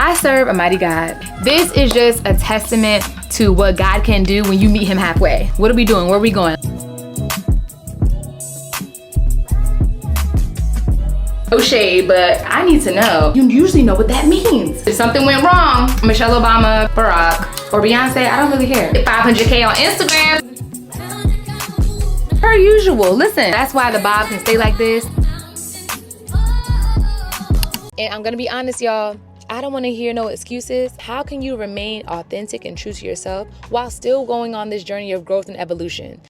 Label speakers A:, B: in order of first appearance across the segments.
A: I serve a mighty God. This is just a testament to what God can do when you meet him halfway. What are we doing? Where are we going? No shade, but I need to know. You usually know what that means. If something went wrong, Michelle Obama, Barack, or Beyonce, I don't really care. 500K on Instagram. Per usual, listen, that's why the bob can stay like this. And I'm gonna be honest, y'all, I don't wanna hear no excuses. How can you remain authentic and true to yourself while still going on this journey of growth and evolution?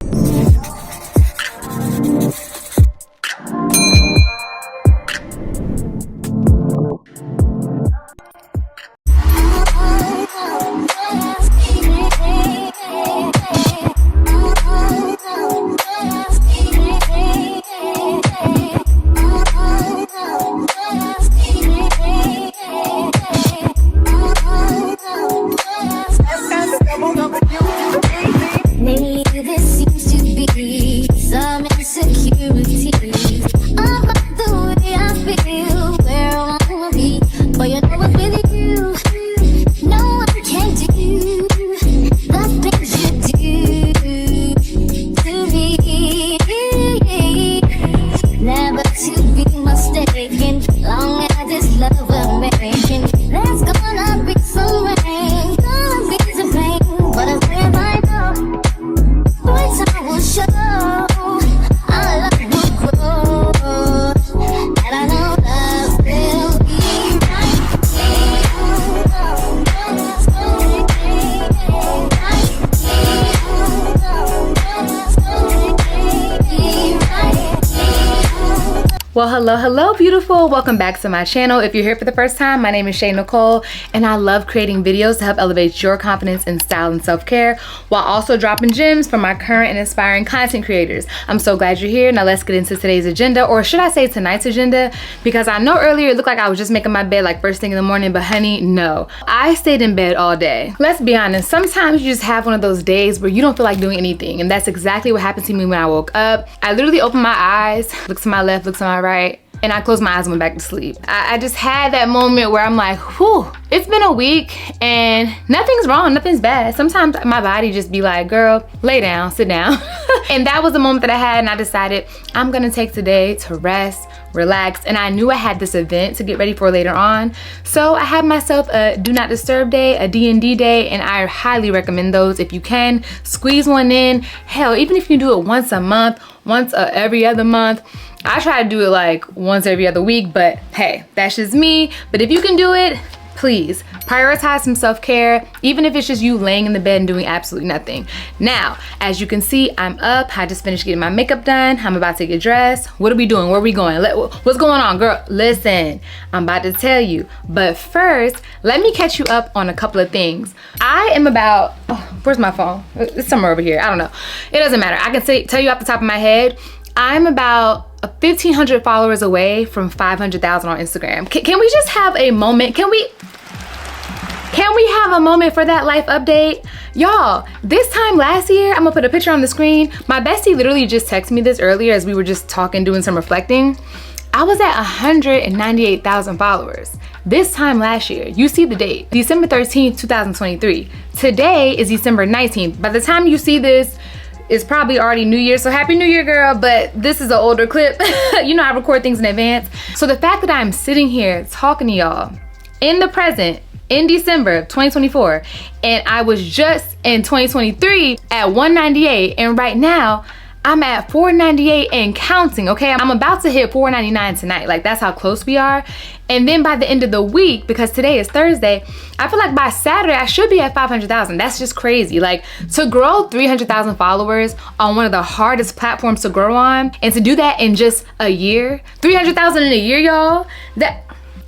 A: Well, hello beautiful, welcome back to my channel. If you're here for the first time, my name is Shay Nicole and I love creating videos to help elevate your confidence in style and self-care while also dropping gems from my current and inspiring content creators. I'm so glad you're here. Now let's get into today's agenda, or should I say tonight's agenda, because I know earlier it looked like I was just making my bed like first thing in the morning, but honey, no. I stayed in bed all day. Let's be honest, sometimes you just have one of those days where you don't feel like doing anything, and that's exactly what happened to me when I woke up. I literally opened my eyes, looked to my left, looked to my right, and I closed my eyes and went back to sleep. I just had that moment where I'm like, whew, it's been a week and nothing's wrong, nothing's bad. Sometimes my body just be like, girl, lay down, sit down. And that was the moment that I had, and I decided I'm gonna take today to rest, relax, and I knew I had this event to get ready for later on. So I had myself a do not disturb day, a D&D day, and I highly recommend those if you can. Squeeze one in. Hell, even if you do it once a month, once every other month. I try to do it like once every other week, but hey, that's just me. But if you can do it, please prioritize some self-care, even if it's just you laying in the bed and doing absolutely nothing. Now, as you can see, I'm up. I just finished getting my makeup done. I'm about to get dressed. What are we doing? Where are we going? What's going on, girl? Listen, I'm about to tell you. But first, let me catch you up on a couple of things. I am about, where's my phone? It's somewhere over here. I don't know. It doesn't matter. I can tell you off the top of my head, I'm about 1,500 followers away from 500,000 on Instagram. Can we just have a moment? Can we have a moment for that life update? Y'all, this time last year, I'm gonna put a picture on the screen. My bestie literally just texted me this earlier as we were just talking, doing some reflecting. I was at 198,000 followers. This time last year, you see the date, December 13th, 2023. Today is December 19th. By the time you see this, it's probably already New Year, so Happy New Year, girl, but this is an older clip. You know I record things in advance. So the fact that I'm sitting here talking to y'all in the present, in December of 2024, and I was just in 2023 at 198, and right now, I'm at 498 and counting, okay? I'm about to hit 499 tonight. Like, that's how close we are. And then by the end of the week, because today is Thursday, I feel like by Saturday, I should be at 500,000. That's just crazy. Like, to grow 300,000 followers on one of the hardest platforms to grow on, and to do that in just a year, 300,000 in a year, y'all,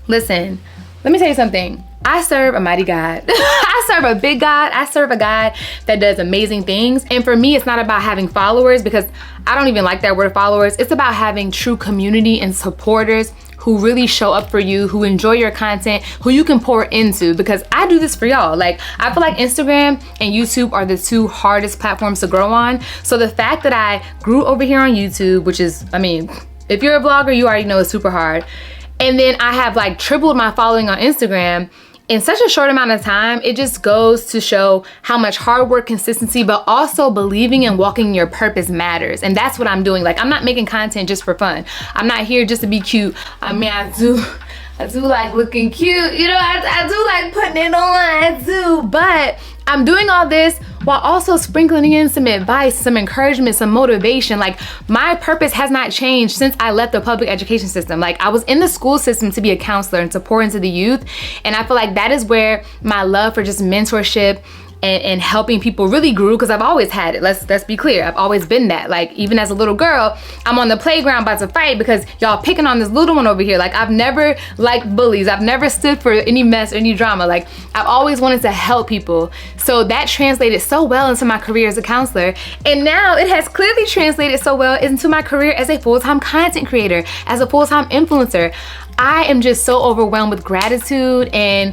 A: listen, let me tell you something. I serve a mighty God. I serve a big God. I serve a God that does amazing things. And for me, it's not about having followers, because I don't even like that word followers. It's about having true community and supporters who really show up for you, who enjoy your content, who you can pour into, because I do this for y'all. Like, I feel like Instagram and YouTube are the two hardest platforms to grow on. So the fact that I grew over here on YouTube, which is, I mean, if you're a vlogger, you already know it's super hard. And then I have like tripled my following on Instagram. in such a short amount of time, it just goes to show how much hard work, consistency, but also believing and walking in your purpose matters. And that's what I'm doing. Like, I'm not making content just for fun. I'm not here just to be cute. I mean, I do like looking cute, you know, I do like putting it on, I do, but I'm doing all this while also sprinkling in some advice, some encouragement, some motivation. Like, my purpose has not changed since I left the public education system. Like, I was in the school system to be a counselor and to pour into the youth, and I feel like that is where my love for just mentorship and helping people really grew, because I've always had it. Let's be clear. I've always been that. Like, even as a little girl, I'm on the playground about to fight because y'all picking on this little one over here. Like, I've never liked bullies. I've never stood for any mess or any drama. Like, I've always wanted to help people. So that translated so well into my career as a counselor. And now it has clearly translated so well into my career as a full-time content creator, as a full-time influencer. I am just so overwhelmed with gratitude, and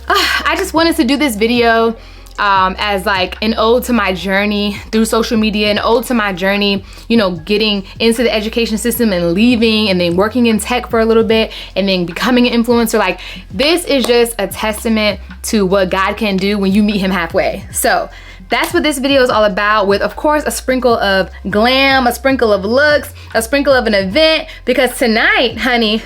A: I just wanted to do this video as like an ode to my journey through social media, an ode to my journey, you know, getting into the education system and leaving, and then working in tech for a little bit, and then becoming an influencer. Like, this is just a testament to what God can do when you meet him halfway. So that's what this video is all about, with, of course, a sprinkle of glam, a sprinkle of looks, a sprinkle of an event, because tonight, honey,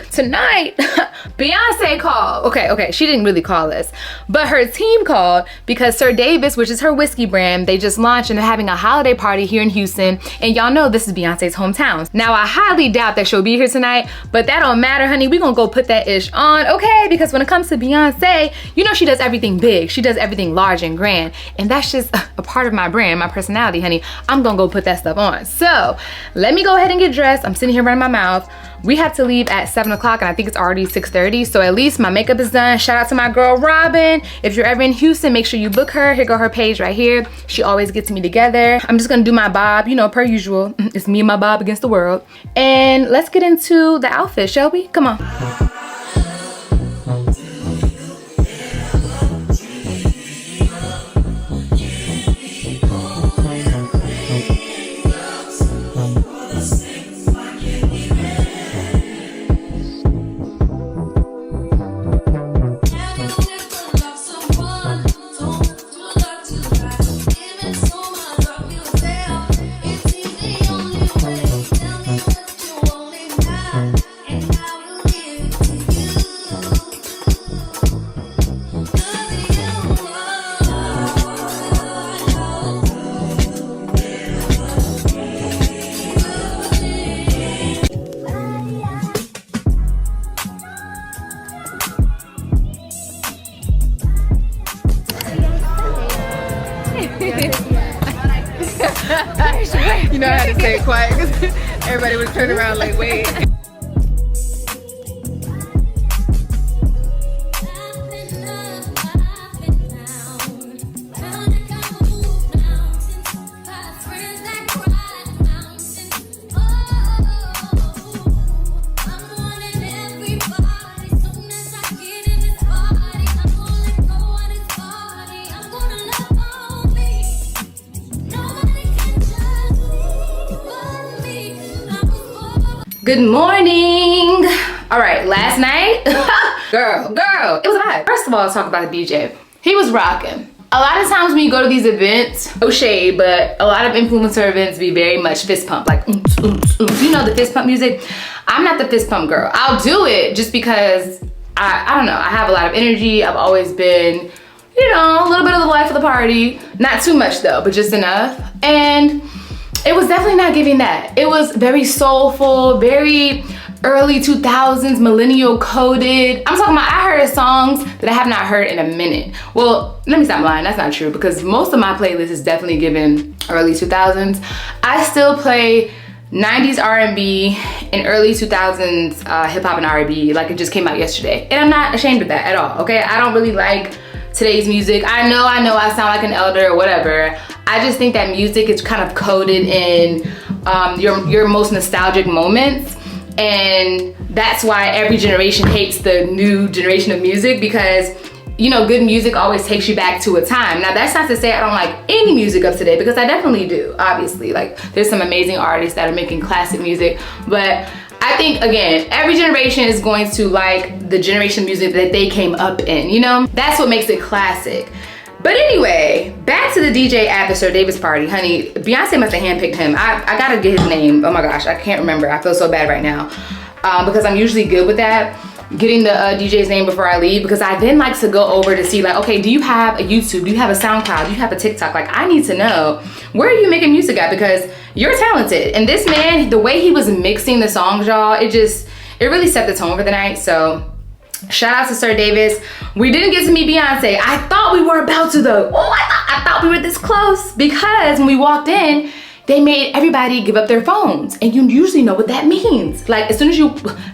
A: Beyonce called. Okay, she didn't really call us, but her team called because Sir Davis, which is her whiskey brand, they just launched and they're having a holiday party here in Houston, and y'all know this is Beyonce's hometown. Now, I highly doubt that she'll be here tonight, but that don't matter, honey. We gonna go put that ish on, okay? Because when it comes to Beyonce, you know she does everything big. She does everything large and grand, and that's just a part of my brand, my personality, honey. I'm gonna go put that stuff on. So let me go ahead and get dressed. I'm sitting here running my mouth. We have to leave at 7 o'clock, and I think it's already 6:30. So at least my makeup is done. Shout out to my girl, Robin. If you're ever in Houston, make sure you book her. Here go her page right here. She always gets me together. I'm just gonna do my bob, you know, per usual. It's me and my bob against the world. And let's get into the outfit, shall we? Come on. You know, I had to stay quiet because everybody was turning around like, wait. Good morning. All right, last night, girl, it was hot. First of all, let's talk about the DJ. He was rocking. A lot of times when you go to these events, no shade, but a lot of influencer events be very much fist pump, like, you know, the fist pump music. I'm not the fist pump girl. I'll do it just because I don't know, I have a lot of energy. I've always been, you know, a little bit of the life of the party. Not too much though, but just enough. And it was definitely not giving that. It was very soulful, very early 2000s, millennial coded. I'm talking about, I heard songs that I have not heard in a minute. Well, let me stop lying, that's not true, because most of my playlist is definitely given early 2000s. I still play 90s R&B and early 2000s hip hop and R&B like it just came out yesterday. And I'm not ashamed of that at all, okay? I don't really like today's music. I know I sound like an elder or whatever. I just think that music is kind of coded in your most nostalgic moments, and that's why every generation hates the new generation of music, because, you know, good music always takes you back to a time. Now, that's not to say I don't like any music of today, because I definitely do, obviously. Like, there's some amazing artists that are making classic music, but I think, again, every generation is going to like the generation music that they came up in, you know? That's what makes it classic. But anyway, back to the DJ at the Sir Davis party. Honey, Beyonce must have handpicked him. I gotta get his name. Oh my gosh, I can't remember. I feel so bad right now. Because I'm usually good with that, getting the DJ's name before I leave, because I then like to go over to see like, okay, do you have a YouTube? Do you have a SoundCloud? Do you have a TikTok? Like, I need to know, where are you making music at? Because you're talented. And this man, the way he was mixing the songs, y'all, it really set the tone for the night. So shout out to Sir Davis. We didn't get to meet Beyonce. I thought we were about to though. Oh, I thought we were this close, because when we walked in, they made everybody give up their phones. And you usually know what that means. Like, as soon as you,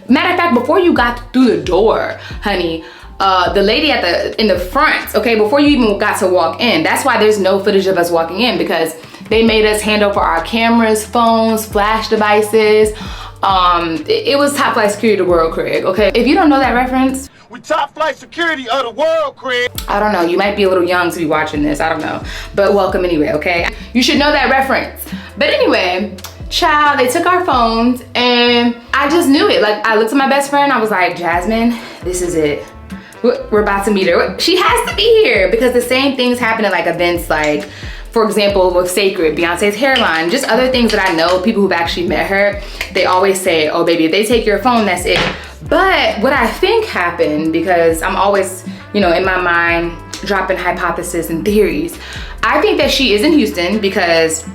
A: matter of fact, before you got through the door, honey, the lady in the front, okay, before you even got to walk in, that's why there's no footage of us walking in, because they made us hand over our cameras, phones, flash devices. It was top flight security of the world, Craig, okay? If you don't know that reference,
B: we top flight security of the world, Craig.
A: I don't know, you might be a little young to be watching this, I don't know. But welcome anyway, okay? You should know that reference. But anyway, child, they took our phones and I just knew it. Like, I looked at my best friend, I was like, Jasmine, this is it. We're about to meet her. She has to be here, because the same things happen at like events, like, for example, with Sacred, Beyonce's hairline, just other things that I know, people who've actually met her, they always say, oh baby, if they take your phone, that's it. But what I think happened, because I'm always, you know, in my mind, dropping hypotheses and theories, I think that she is in Houston because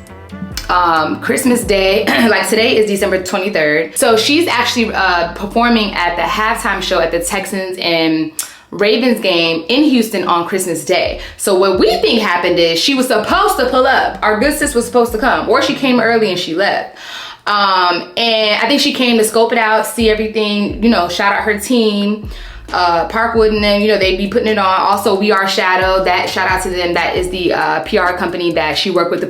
A: Christmas Day, like today is December 23rd. So she's actually performing at the halftime show at the Texans and Ravens game in Houston on Christmas Day. So what we think happened is she was supposed to pull up. Our good sis was supposed to come, or she came early and she left. And I think she came to scope it out, see everything, you know, shout out her team, Parkwood and them, you know, they'd be putting it on. Also, We Are Shadow, that shout out to them. That is the PR company that she worked with to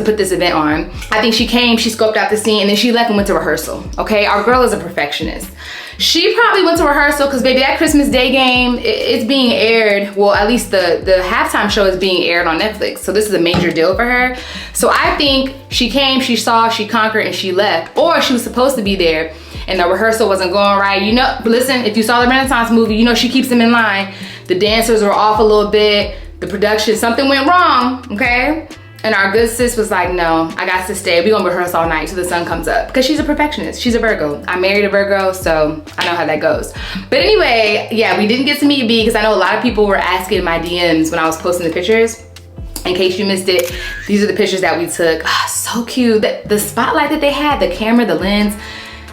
A: put this event on. I think she came, she scoped out the scene, and then she left and went to rehearsal. Okay, our girl is a perfectionist. She probably went to rehearsal because baby, that Christmas Day game, it's being aired. Well, at least the halftime show is being aired on Netflix. So this is a major deal for her. So I think she came, she saw, she conquered, and she left. Or she was supposed to be there and the rehearsal wasn't going right. You know, listen, if you saw the Renaissance movie, you know she keeps them in line. The dancers were off a little bit. The production, something went wrong, okay? And our good sis was like, no, I got to stay. We're gonna rehearse all night till the sun comes up. Because she's a perfectionist, she's a Virgo. I married a Virgo, so I know how that goes. But anyway, yeah, we didn't get to meet B because I know a lot of people were asking in my DMs when I was posting the pictures. In case you missed it, these are the pictures that we took. Oh, so cute. The spotlight that they had, the camera, the lens.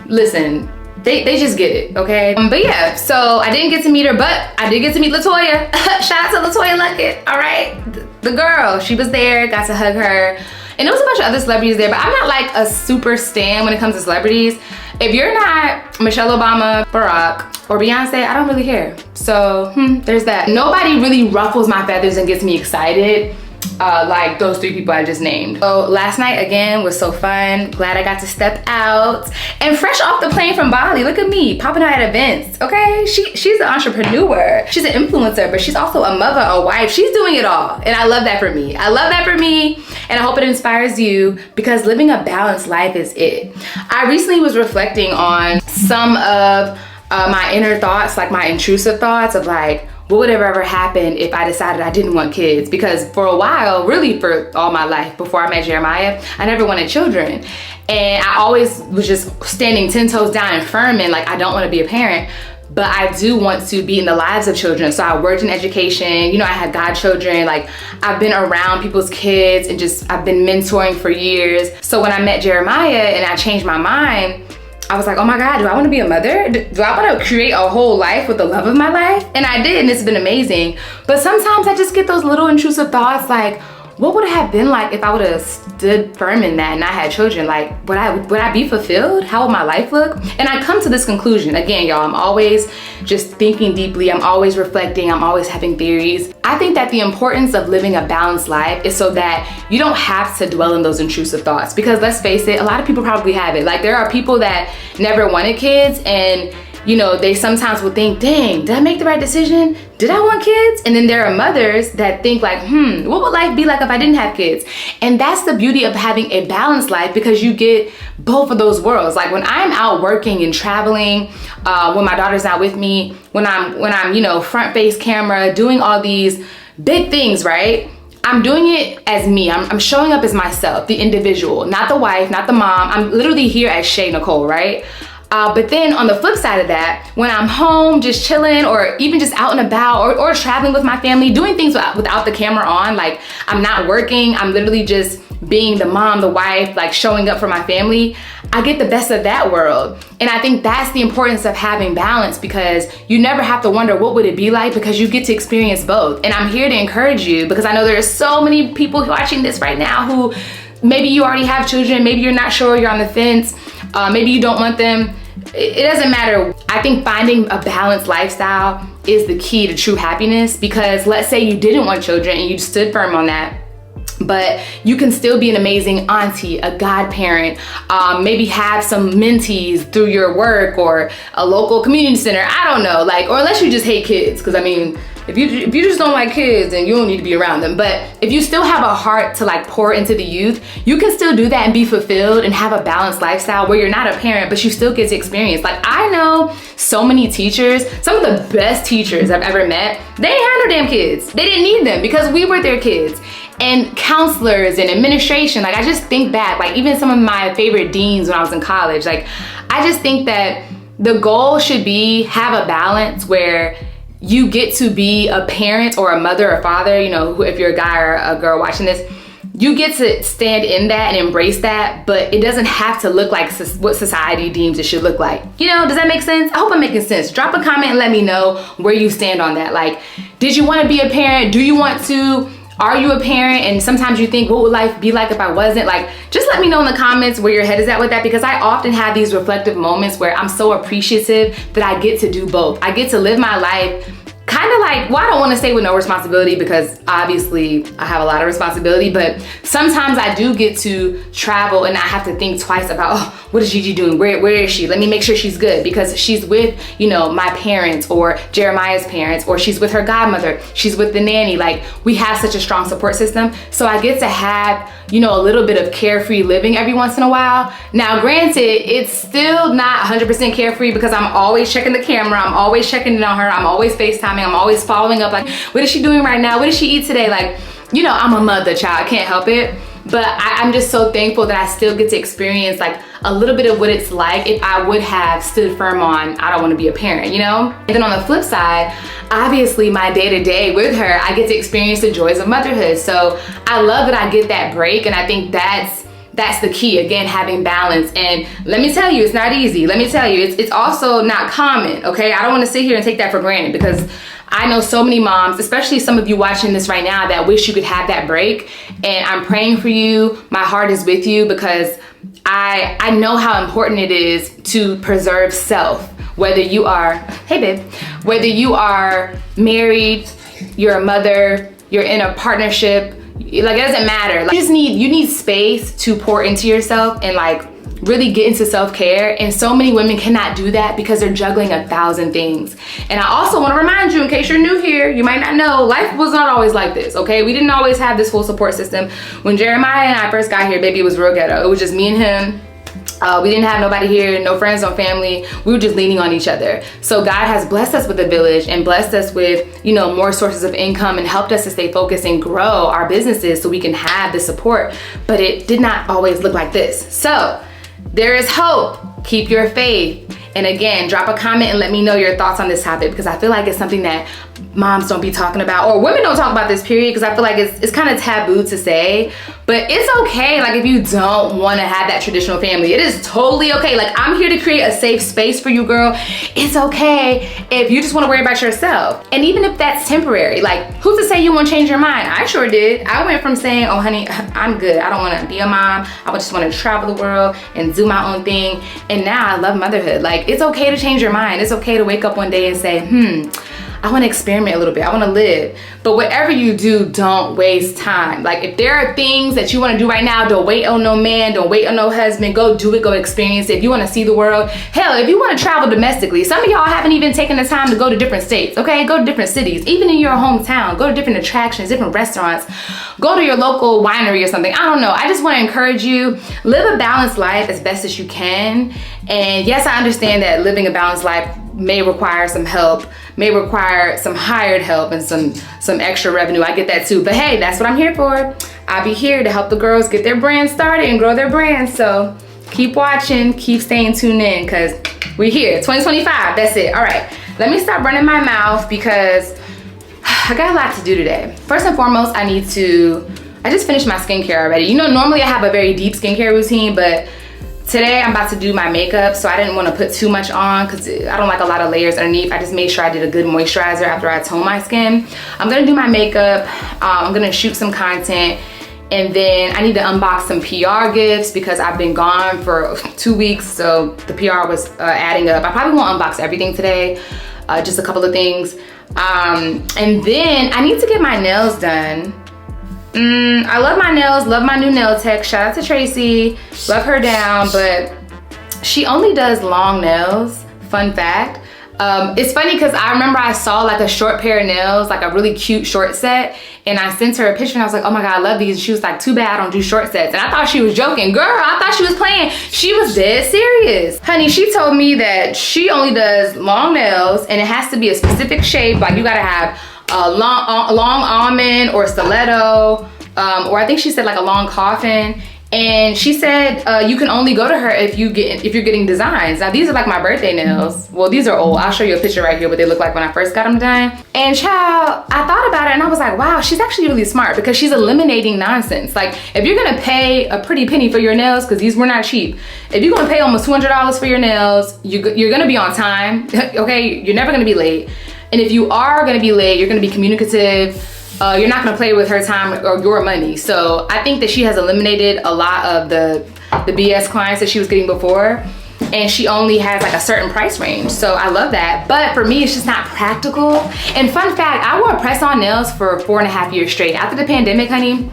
A: Listen, they just get it, okay? But yeah, so I didn't get to meet her, but I did get to meet Latoya. Shout out to Latoya Luckett, all right? The girl, she was there, got to hug her. And there was a bunch of other celebrities there, but I'm not like a super stan when it comes to celebrities. If you're not Michelle Obama, Barack, or Beyonce, I don't really care. So, there's that. Nobody really ruffles my feathers and gets me excited like those three people I just named. So last night again was so fun. Glad I got to step out and fresh off the plane from Bali. Look at me popping out at events, okay? She's an entrepreneur, she's an influencer, but she's also a mother, a wife. She's doing it all, and I love that for me. I love that for me, and I hope it inspires you, because living a balanced life is it. I recently was reflecting on some of my inner thoughts, like my intrusive thoughts of like, what would have ever happened if I decided I didn't want kids? Because for a while, really for all my life, before I met Jeremiah, I never wanted children. And I always was just standing 10 toes down and firm in like, I don't want to be a parent, but I do want to be in the lives of children. So I worked in education, you know, I had godchildren, like I've been around people's kids and just, I've been mentoring for years. So when I met Jeremiah and I changed my mind, I was like, oh my God, do I want to be a mother? Do I want to create a whole life with the love of my life? And I did, and it's been amazing. But sometimes I just get those little intrusive thoughts like, what would it have been like if I would have stood firm in that and I had children? Like, would I be fulfilled? How would my life look? And I come to this conclusion. Again, y'all, I'm always just thinking deeply. I'm always reflecting. I'm always having theories. I think that the importance of living a balanced life is so that you don't have to dwell in those intrusive thoughts. Because let's face it, a lot of people probably have it. Like, there are people that never wanted kids, and you know, they sometimes will think, dang, did I make the right decision? Did I want kids? And then there are mothers that think like, what would life be like if I didn't have kids? And that's the beauty of having a balanced life, because you get both of those worlds. Like when I'm out working and traveling, when my daughter's not with me, when I'm, you know, front face camera, doing all these big things, right? I'm doing it as me. I'm showing up as myself, the individual, not the wife, not the mom. I'm literally here as Shay Nicole, right? But then on the flip side of that, when I'm home just chilling, or even just out and about, or traveling with my family, doing things without the camera on, like I'm not working, I'm literally just being the mom, the wife, like showing up for my family, I get the best of that world. And I think that's the importance of having balance, because you never have to wonder what would it be like, because you get to experience both. And I'm here to encourage you, because I know there are so many people watching this right now who maybe you already have children, maybe you're not sure, you're on the fence, maybe you don't want them. It doesn't matter. I think finding a balanced lifestyle is the key to true happiness, because let's say you didn't want children and you stood firm on that, but you can still be an amazing auntie, a godparent, maybe have some mentees through your work or a local community center. I don't know, like, or unless you just hate kids, because I mean, if you just don't like kids, then you don't need to be around them. But if you still have a heart to like pour into the youth, you can still do that and be fulfilled and have a balanced lifestyle where you're not a parent, but you still get to experience. Like I know so many teachers, some of the best teachers I've ever met, they ain't had no damn kids. They didn't need them because we were their kids. And counselors and administration, like I just think back, like even some of my favorite deans when I was in college, like I just think that the goal should be have a balance where you get to be a parent or a mother or father, you know, if you're a guy or a girl watching this, you get to stand in that and embrace that, but it doesn't have to look like what society deems it should look like. You know, does that make sense? I hope I'm making sense. Drop a comment and let me know where you stand on that. Like, did you want to be a parent? Do you want to? Are you a parent? And sometimes you think, what would life be like if I wasn't? Like, just let me know in the comments where your head is at with that, because I often have these reflective moments where I'm so appreciative that I get to do both. I get to live my life kind of like, well, I don't want to say with no responsibility, because obviously I have a lot of responsibility, but sometimes I do get to travel and I have to think twice about, oh, what is Gigi doing? Where is she? Let me make sure she's good, because she's with, you know, my parents or Jeremiah's parents, or she's with her godmother, she's with the nanny. Like we have such a strong support system. So I get to have, you know, a little bit of carefree living every once in a while. Now, granted, it's still not 100% carefree, because I'm always checking the camera. I'm always checking in on her. I'm always FaceTiming. I'm always following up. Like, what is she doing right now? What did she eat today? Like, you know, I'm a mother, child. I can't help it. But I'm just so thankful that I still get to experience like a little bit of what it's like if I would have stood firm on, I don't want to be a parent, you know? And then on the flip side, obviously my day-to-day with her, I get to experience the joys of motherhood. So I love that I get that break, and I think that's the key, again, having balance. And let me tell you, it's not easy. Let me tell you, it's also not common, okay? I don't want to sit here and take that for granted, because I know so many moms, especially some of you watching this right now, that wish you could have that break. And I'm praying for you. My heart is with you, because I know how important it is to preserve self. Whether you are, hey babe, whether you are married, you're a mother, you're in a partnership, like it doesn't matter. Like, you need space to pour into yourself and like really get into self-care. And so many women cannot do that because they're juggling 1,000 things. And I also want to remind you, in case you're new here, you might not know, life was not always like this, okay? We didn't always have this full support system. When Jeremiah and I first got here, baby, it was real ghetto. It was just me and him. We didn't have nobody here, no friends, no family. We were just leaning on each other. So God has blessed us with a village and blessed us with, you know, more sources of income and helped us to stay focused and grow our businesses so we can have the support. But it did not always look like this. So there is hope. Keep your faith. And again, drop a comment and let me know your thoughts on this topic, because I feel like it's something that moms don't be talking about, or women don't talk about this, period, because I feel like it's kind of taboo to say. But it's okay, like if you don't want to have that traditional family, it is totally okay. Like I'm here to create a safe space for you, girl. It's okay if you just want to worry about yourself. And even if that's temporary, like who's to say you won't change your mind? I sure did. I went from saying, oh honey, I'm good, I don't want to be a mom, I just want to travel the world and do my own thing. And now I love motherhood. Like it's okay to change your mind. It's okay to wake up one day and say, I want to experiment a little bit. I want to live. But whatever you do, don't waste time. Like if there are things that you want to do right now, don't wait on no man, don't wait on no husband. Go do it, go experience it. If you want to see the world, hell, if you want to travel domestically, some of y'all haven't even taken the time to go to different states, okay? Go to different cities, even in your hometown. Go to different attractions, different restaurants. Go to your local winery or something. I don't know. I just want to encourage you, live a balanced life as best as you can. And yes, I understand that living a balanced life may require some help, may require some hired help and some extra revenue. I get that too. But hey, that's what I'm here for. I'll be here to help the girls get their brand started and grow their brand. So keep watching, keep staying tuned in, because we're here. 2025, that's it. All right, let me stop running my mouth because I got a lot to do today. First and foremost, I just finished my skincare already. You know, normally I have a very deep skincare routine, but today I'm about to do my makeup, so I didn't want to put too much on because I don't like a lot of layers underneath. I just made sure I did a good moisturizer after I toned my skin. I'm gonna do my makeup, I'm gonna shoot some content, and then I need to unbox some PR gifts because I've been gone for 2 weeks, so the PR was adding up. I probably won't unbox everything today, just a couple of things. And then I need to get my nails done. I love my nails, love my new nail tech. Shout out to Tracy, love her down, but she only does long nails. Fun fact. It's funny because I remember I saw like a short pair of nails, like a really cute short set, and I sent her a picture and I was like, oh my God, I love these. And she was like, too bad I don't do short sets. And I thought she was joking. Girl, I thought she was playing. She was dead serious. Honey, she told me that she only does long nails and it has to be a specific shape. Like you gotta have a long almond or stiletto, or I think she said like a long coffin. And she said you can only go to her if you're getting designs. Now these are like my birthday nails. Well, these are old. I'll show you a picture right here what they look like when I first got them done. And child, I thought about it and I was like, wow, she's actually really smart because she's eliminating nonsense. Like if you're gonna pay a pretty penny for your nails, because these were not cheap. If you're gonna pay almost $200 for your nails, you're gonna be on time, okay? You're never gonna be late. And if you are gonna be late, you're gonna be communicative. You're not gonna play with her time or your money. So I think that she has eliminated a lot of the BS clients that she was getting before, and she only has like a certain price range. So I love that. But for me, it's just not practical. And fun fact, I wore press-on nails for 4.5 years straight. After the pandemic, honey,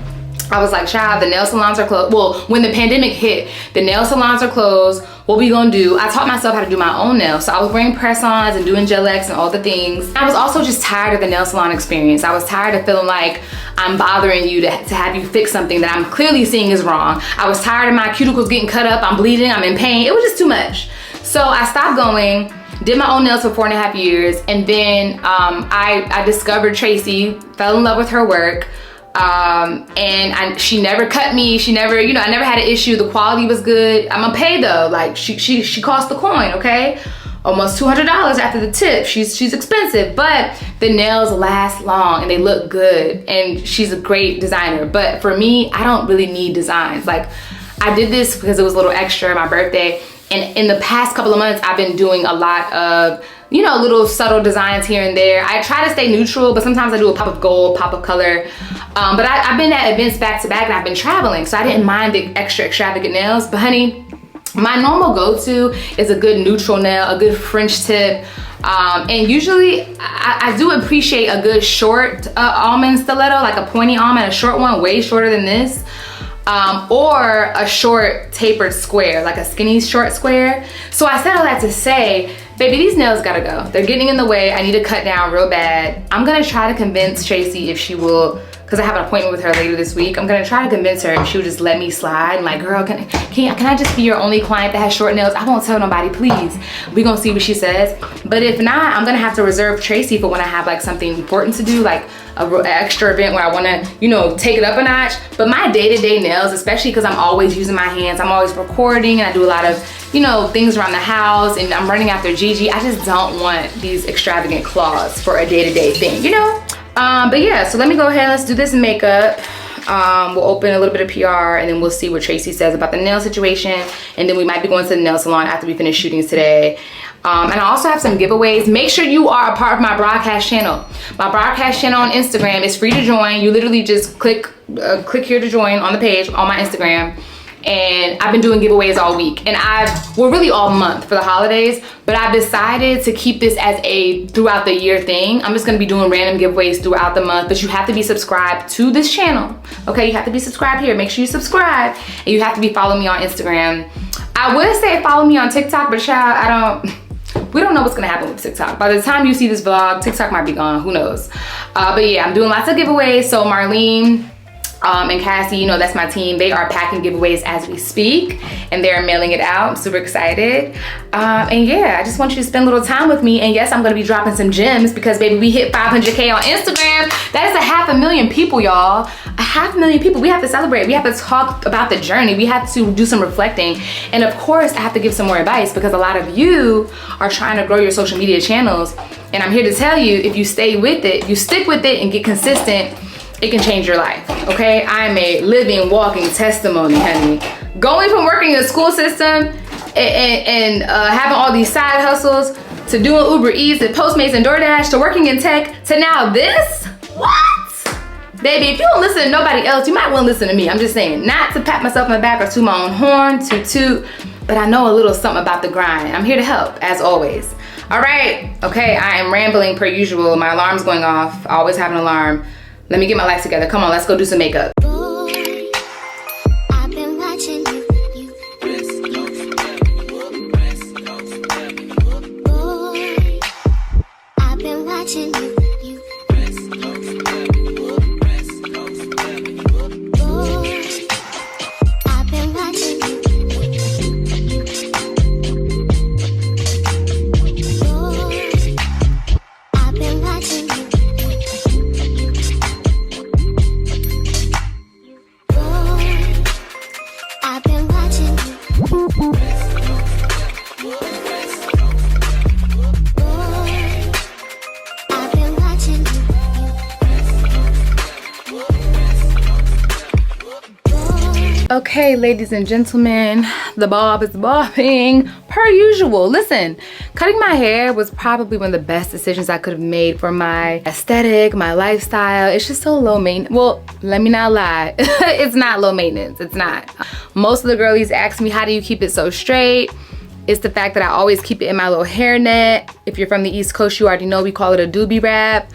A: I was like, child, the nail salons are closed. Well, when the pandemic hit, the nail salons are closed. What we gonna do? I taught myself how to do my own nails. So I was wearing press-ons and doing gel X and all the things. I was also just tired of the nail salon experience. I was tired of feeling like I'm bothering you to have you fix something that I'm clearly seeing is wrong. I was tired of my cuticles getting cut up. I'm bleeding, I'm in pain. It was just too much. So I stopped going, did my own nails for 4.5 years. And then I discovered Tracy, fell in love with her work. She never cut me. She never, you know, I never had an issue. The quality was good. I'm gonna pay though. Like she cost the coin, okay? Almost $200 after the tip. She's expensive, but the nails last long and they look good. And she's a great designer. But for me, I don't really need designs. Like I did this because it was a little extra my birthday. And in the past couple of months, I've been doing a lot of, you know, little subtle designs here and there. I try to stay neutral, but sometimes I do a pop of gold, pop of color. But I've been at events back to back and I've been traveling, so I didn't mind the extra extravagant nails. But honey, my normal go-to is a good neutral nail, a good French tip. And usually I do appreciate a good short almond stiletto, like a pointy almond, a short one, way shorter than this. Or a short tapered square, like a skinny short square. So I said all that to say, baby, these nails gotta go. They're getting in the way. I need to cut down real bad. I'm gonna try to convince Tracy if she will, because I have an appointment with her later this week. I'm gonna try to convince her if she would just let me slide. I'm like, girl, can I just be your only client that has short nails? I won't tell nobody, please. We gonna see what she says. But if not, I'm gonna have to reserve Tracy for when I have like something important to do, like an extra event where I wanna, you know, take it up a notch. But my day-to-day nails, especially because I'm always using my hands, I'm always recording and I do a lot of, you know, things around the house and I'm running after Gigi. I just don't want these extravagant claws for a day-to-day thing, you know? But yeah, so let me go ahead and let's do this makeup. We'll open a little bit of PR and then we'll see what Tracy says about the nail situation. And then we might be going to the nail salon after we finish shootings today. And I also have some giveaways. Make sure you are a part of my broadcast channel. My broadcast channel on Instagram is free to join. You literally just click here to join on the page on my Instagram. and I've been doing giveaways all week, and well, really all month for the holidays, but I've decided to keep this as a throughout the year thing. I'm just gonna be doing random giveaways throughout the month, but you have to be subscribed to this channel, okay? You have to be subscribed here. Make sure you subscribe, and you have to be following me on Instagram. I would say follow me on TikTok, but child, we don't know what's gonna happen with TikTok. By the time you see this vlog, TikTok might be gone, who knows? But yeah, I'm doing lots of giveaways. So Marlene and Cassie, you know, that's my team. They are packing giveaways as we speak, and they're mailing it out. I'm super excited. And yeah, I just want you to spend a little time with me. And yes, I'm gonna be dropping some gems because baby, we hit 500K on Instagram. That is 500,000 people, y'all. 500,000 people. We have to celebrate. We have to talk about the journey. We have to do some reflecting. And of course, I have to give some more advice because a lot of you are trying to grow your social media channels. And I'm here to tell you, if you stay with it, you stick with it and get consistent, it can change your life, okay? I'm a living, walking testimony, honey. Going from working in the school system and having all these side hustles to doing Uber Eats and Postmates and DoorDash to working in tech to now this? What? Baby, if you don't listen to nobody else, you might want to listen to me. I'm just saying, not to pat myself on the back or toot my own horn, toot, but I know a little something about the grind. I'm here to help, as always. All right, okay, I am rambling per usual. My alarm's going off. I always have an alarm. Let me get my life together. Come on, let's go do some makeup.
C: Boy, I've been watching you. Boy, I've been watching you.
A: Okay, ladies and gentlemen, the bob is bobbing per usual. Listen, cutting my hair was probably one of the best decisions I could have made for my aesthetic, my lifestyle. It's just so low maintenance. Well, let me not lie. It's not low maintenance. It's not. Most of the girlies ask me, how do you keep it so straight? It's the fact that I always keep it in my little hairnet. If you're from the East Coast, you already know we call it a doobie wrap.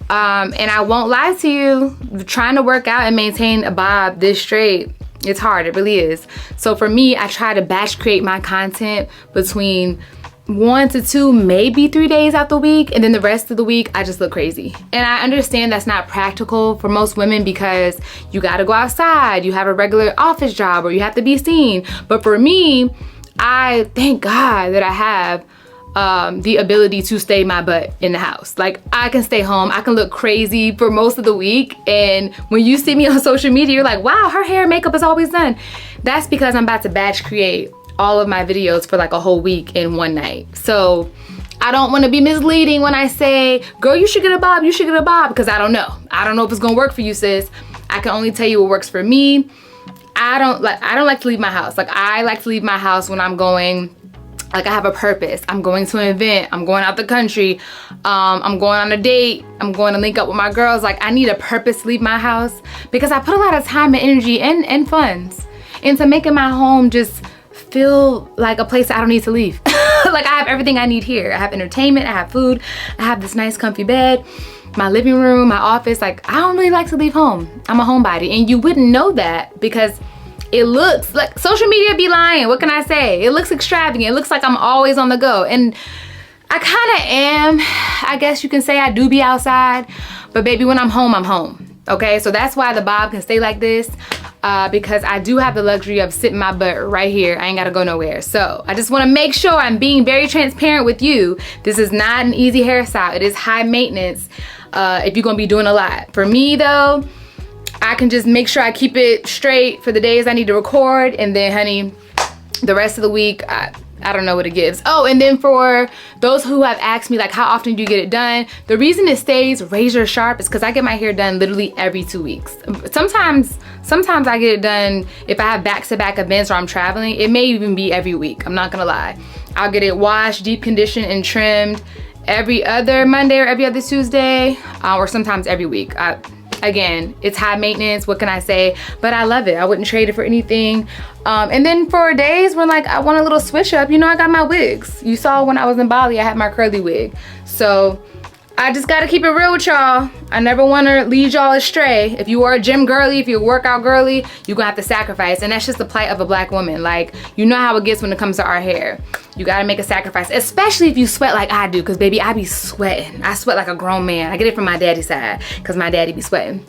A: And I won't lie to you, trying to work out and maintain a bob this straight, it's hard, it really is. So for me, I try to batch create my content between 1 to 2, maybe 3 days out the week, and then the rest of the week I just look crazy. And I understand that's not practical for most women because you gotta go outside, you have a regular office job, or you have to be seen. But for me, I thank God that I have the ability to stay my butt in the house. Like, I can stay home, I can look crazy for most of the week, and when you see me on social media, you're like, wow, her hair and makeup is always done. That's because I'm about to batch create all of my videos for like a whole week in one night. So I don't want to be misleading when I say, girl, you should get a bob, you should get a bob, because I don't know. I don't know if it's gonna work for you, sis. I can only tell you what works for me. I don't like to leave my house. Like, I like to leave my house when I'm going, like, I have a purpose. I'm going to an event, I'm going out the country, I'm going on a date, I'm going to link up with my girls. Like, I need a purpose to leave my house because I put a lot of time and energy and funds into making my home just feel like a place I don't need to leave. Like, I have everything I need here. I have entertainment, I have food, I have this nice comfy bed, my living room, my office. Like, I don't really like to leave home. I'm a homebody, and you wouldn't know that because it looks like, social media be lying. What can I say? It looks extravagant. It looks like I'm always on the go. And I kind of am. I guess you can say I do be outside. But baby, when I'm home, I'm home. Okay? So that's why the bob can stay like this. Because I do have the luxury of sitting my butt right here. I ain't got to go nowhere. So I just want to make sure I'm being very transparent with you. This is not an easy hairstyle. It is high maintenance if you're going to be doing a lot. For me, though, I can just make sure I keep it straight for the days I need to record, and then, honey, the rest of the week, I don't know what it gives. Oh, and then for those who have asked me, like, how often do you get it done? The reason it stays razor sharp is because I get my hair done literally every 2 weeks. Sometimes I get it done if I have back-to-back events or I'm traveling. It may even be every week, I'm not gonna lie. I'll get it washed, deep conditioned, and trimmed every other Monday or every other Tuesday, or sometimes every week. Again, it's high maintenance, what can I say? But I love it. I wouldn't trade it for anything. And then for days when like I want a little switch up, you know, I got my wigs. You saw when I was in Bali, I had my curly wig. So I just gotta keep it real with y'all. I never wanna lead y'all astray. If you are a gym girly, if you're a workout girly, you're gonna have to sacrifice. And that's just the plight of a black woman. Like, you know how it gets when it comes to our hair. You gotta make a sacrifice, especially if you sweat like I do, cause baby, I be sweating. I sweat like a grown man. I get it from my daddy's side, cause my daddy be sweating.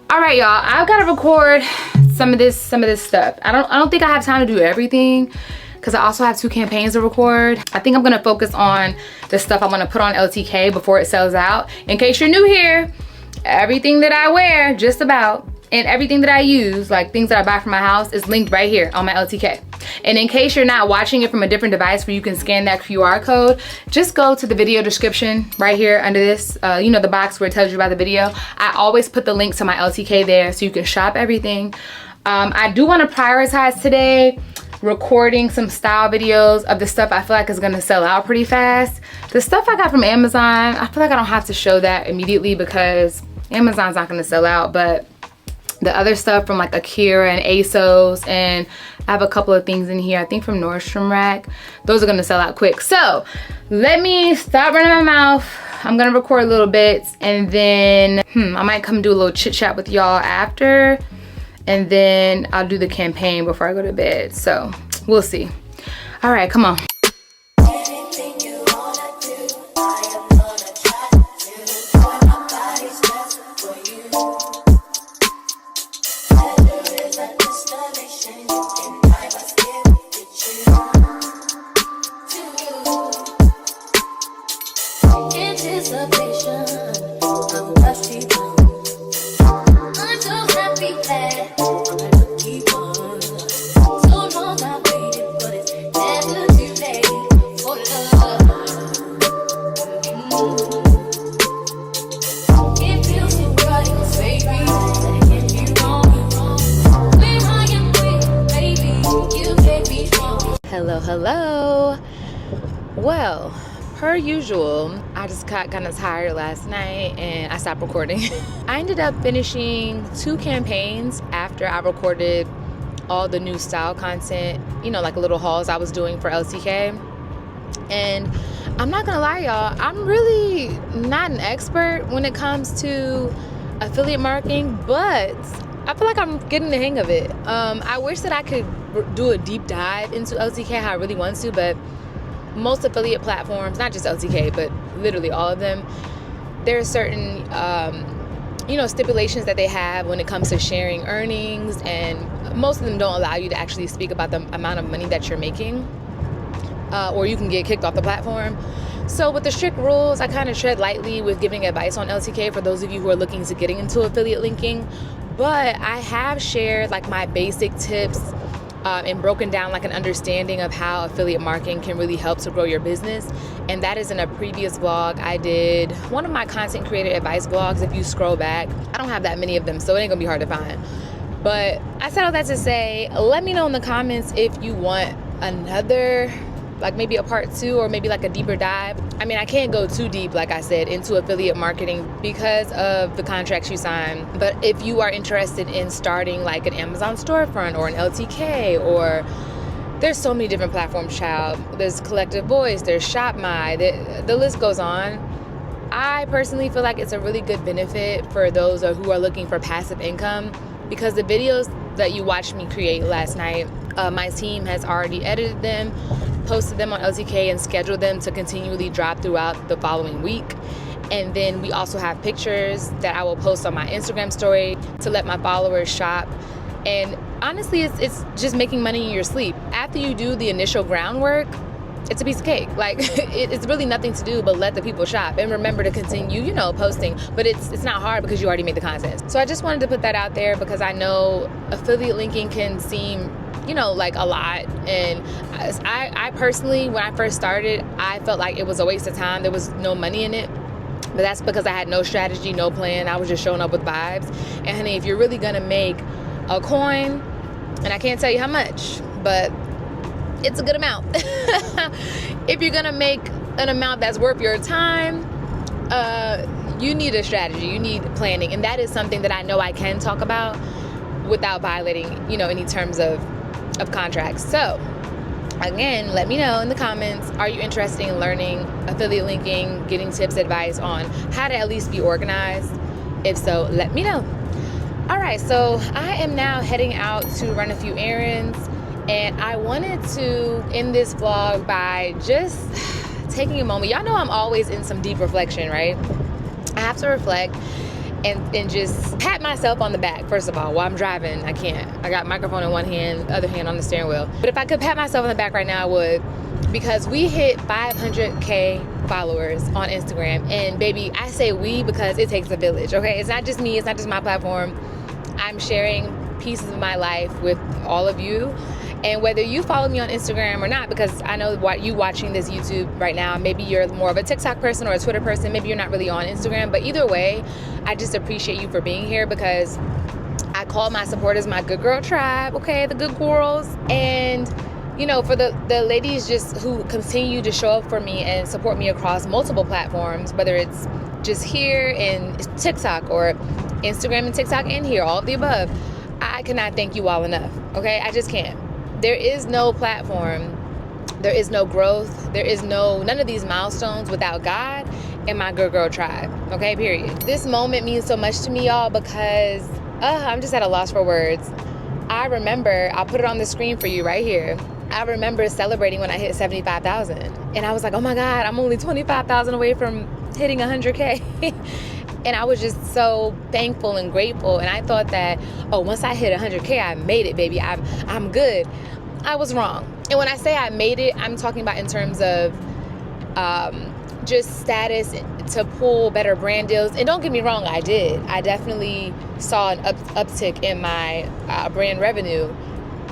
A: All right, y'all, I've gotta record some of this stuff. I don't think I have time to do everything, because I also have 2 campaigns to record. I think I'm gonna focus on the stuff I wanna put on LTK before it sells out. In case you're new here, everything that I wear, just about, and everything that I use, like things that I buy from my house, is linked right here on my LTK. And in case you're not watching it from a different device where you can scan that QR code, just go to the video description right here under this, you know, the box where it tells you about the video. I always put the link to my LTK there so you can shop everything. I do wanna prioritize today recording some style videos of the stuff I feel like is gonna sell out pretty fast. The stuff I got from Amazon, I feel like I don't have to show that immediately because Amazon's not gonna sell out, but the other stuff from like Akira and ASOS, and I have a couple of things in here, I think from Nordstrom Rack, those are gonna sell out quick. So let me stop running my mouth. I'm gonna record a little bit, and then I might come do a little chit chat with y'all after, and then I'll do the campaign before I go to bed. So we'll see. All right, come on. Hello. Well, per usual, I just got kind of tired last night and I stopped recording. I ended up finishing 2 campaigns after I recorded all the new style content, you know, like little hauls I was doing for LTK. And I'm not gonna lie, y'all, I'm really not an expert when it comes to affiliate marketing, but I feel like I'm getting the hang of it. I wish that I could do a deep dive into LTK how I really want to, but most affiliate platforms, not just LTK, but literally all of them, there are certain, you know, stipulations that they have when it comes to sharing earnings, and most of them don't allow you to actually speak about the amount of money that you're making, or you can get kicked off the platform. So with the strict rules, I kind of tread lightly with giving advice on LTK for those of you who are looking to getting into affiliate linking. But I have shared like my basic tips and broken down like an understanding of how affiliate marketing can really help to grow your business. And that is in a previous vlog. I did one of my content creator advice vlogs. If you scroll back, I don't have that many of them, so it ain't gonna be hard to find. But I said all that to say, let me know in the comments if you want another, like maybe a part 2 or maybe like a deeper dive. I mean, I can't go too deep, like I said, into affiliate marketing because of the contracts you sign. But if you are interested in starting like an Amazon storefront or an LTK, or there's so many different platforms, child. There's Collective Voice, there's ShopMy, the list goes on. I personally feel like it's a really good benefit for those who are looking for passive income, because the videos that you watched me create last night, my team has already edited them, posted them on LTK, and scheduled them to continually drop throughout the following week. And then we also have pictures that I will post on my Instagram story to let my followers shop. And honestly, it's just making money in your sleep. After you do the initial groundwork, it's a piece of cake. Like it's really nothing to do but let the people shop and remember to continue, you know, posting. But it's not hard because you already made the content. So I just wanted to put that out there because I know affiliate linking can seem, you know, like a lot. And I personally, when I first started, I felt like it was a waste of time. There was no money in it. But that's because I had no strategy, no plan. I was just showing up with vibes. And honey, if you're really gonna make a coin, and I can't tell you how much, but it's a good amount. If you're gonna make an amount that's worth your time, you need a strategy, you need planning, and that is something that I know I can talk about without violating, you know, any terms of contracts. So again, let me know in the comments, are you interested in learning affiliate linking, getting tips, advice on how to at least be organized? If so, let me know. All right, so I am now heading out to run a few errands, and I wanted to end this vlog by just taking a moment. Y'all know I'm always in some deep reflection, right? I have to reflect and just pat myself on the back. First of all, while I'm driving, I can't. I got microphone in one hand, the other hand on the steering wheel. But if I could pat myself on the back right now, I would, because we hit 500K followers on Instagram. And baby, I say we because it takes a village, okay? It's not just me, it's not just my platform. I'm sharing pieces of my life with all of you. And whether you follow me on Instagram or not, because I know what you watching this YouTube right now, maybe you're more of a TikTok person or a Twitter person, maybe you're not really on Instagram, but either way, I just appreciate you for being here, because I call my supporters my good girl tribe, okay, the good girls. And you know, for the ladies just who continue to show up for me and support me across multiple platforms, whether it's just here in TikTok or Instagram and TikTok and here, all of the above, I cannot thank you all enough, okay? I just can't. There is no platform, there is no growth, there is none of these milestones without God and my good girl tribe, okay, period. This moment means so much to me, y'all, because I'm just at a loss for words. I remember, I'll put it on the screen for you right here. I remember celebrating when I hit 75,000, and I was like, oh my God, I'm only 25,000 away from hitting 100K. And I was just so thankful and grateful. And I thought that, oh, once I hit 100K, I made it, baby. I'm good. I was wrong. And when I say I made it, I'm talking about in terms of just status to pull better brand deals. And don't get me wrong, I did. I definitely saw an uptick in my brand revenue.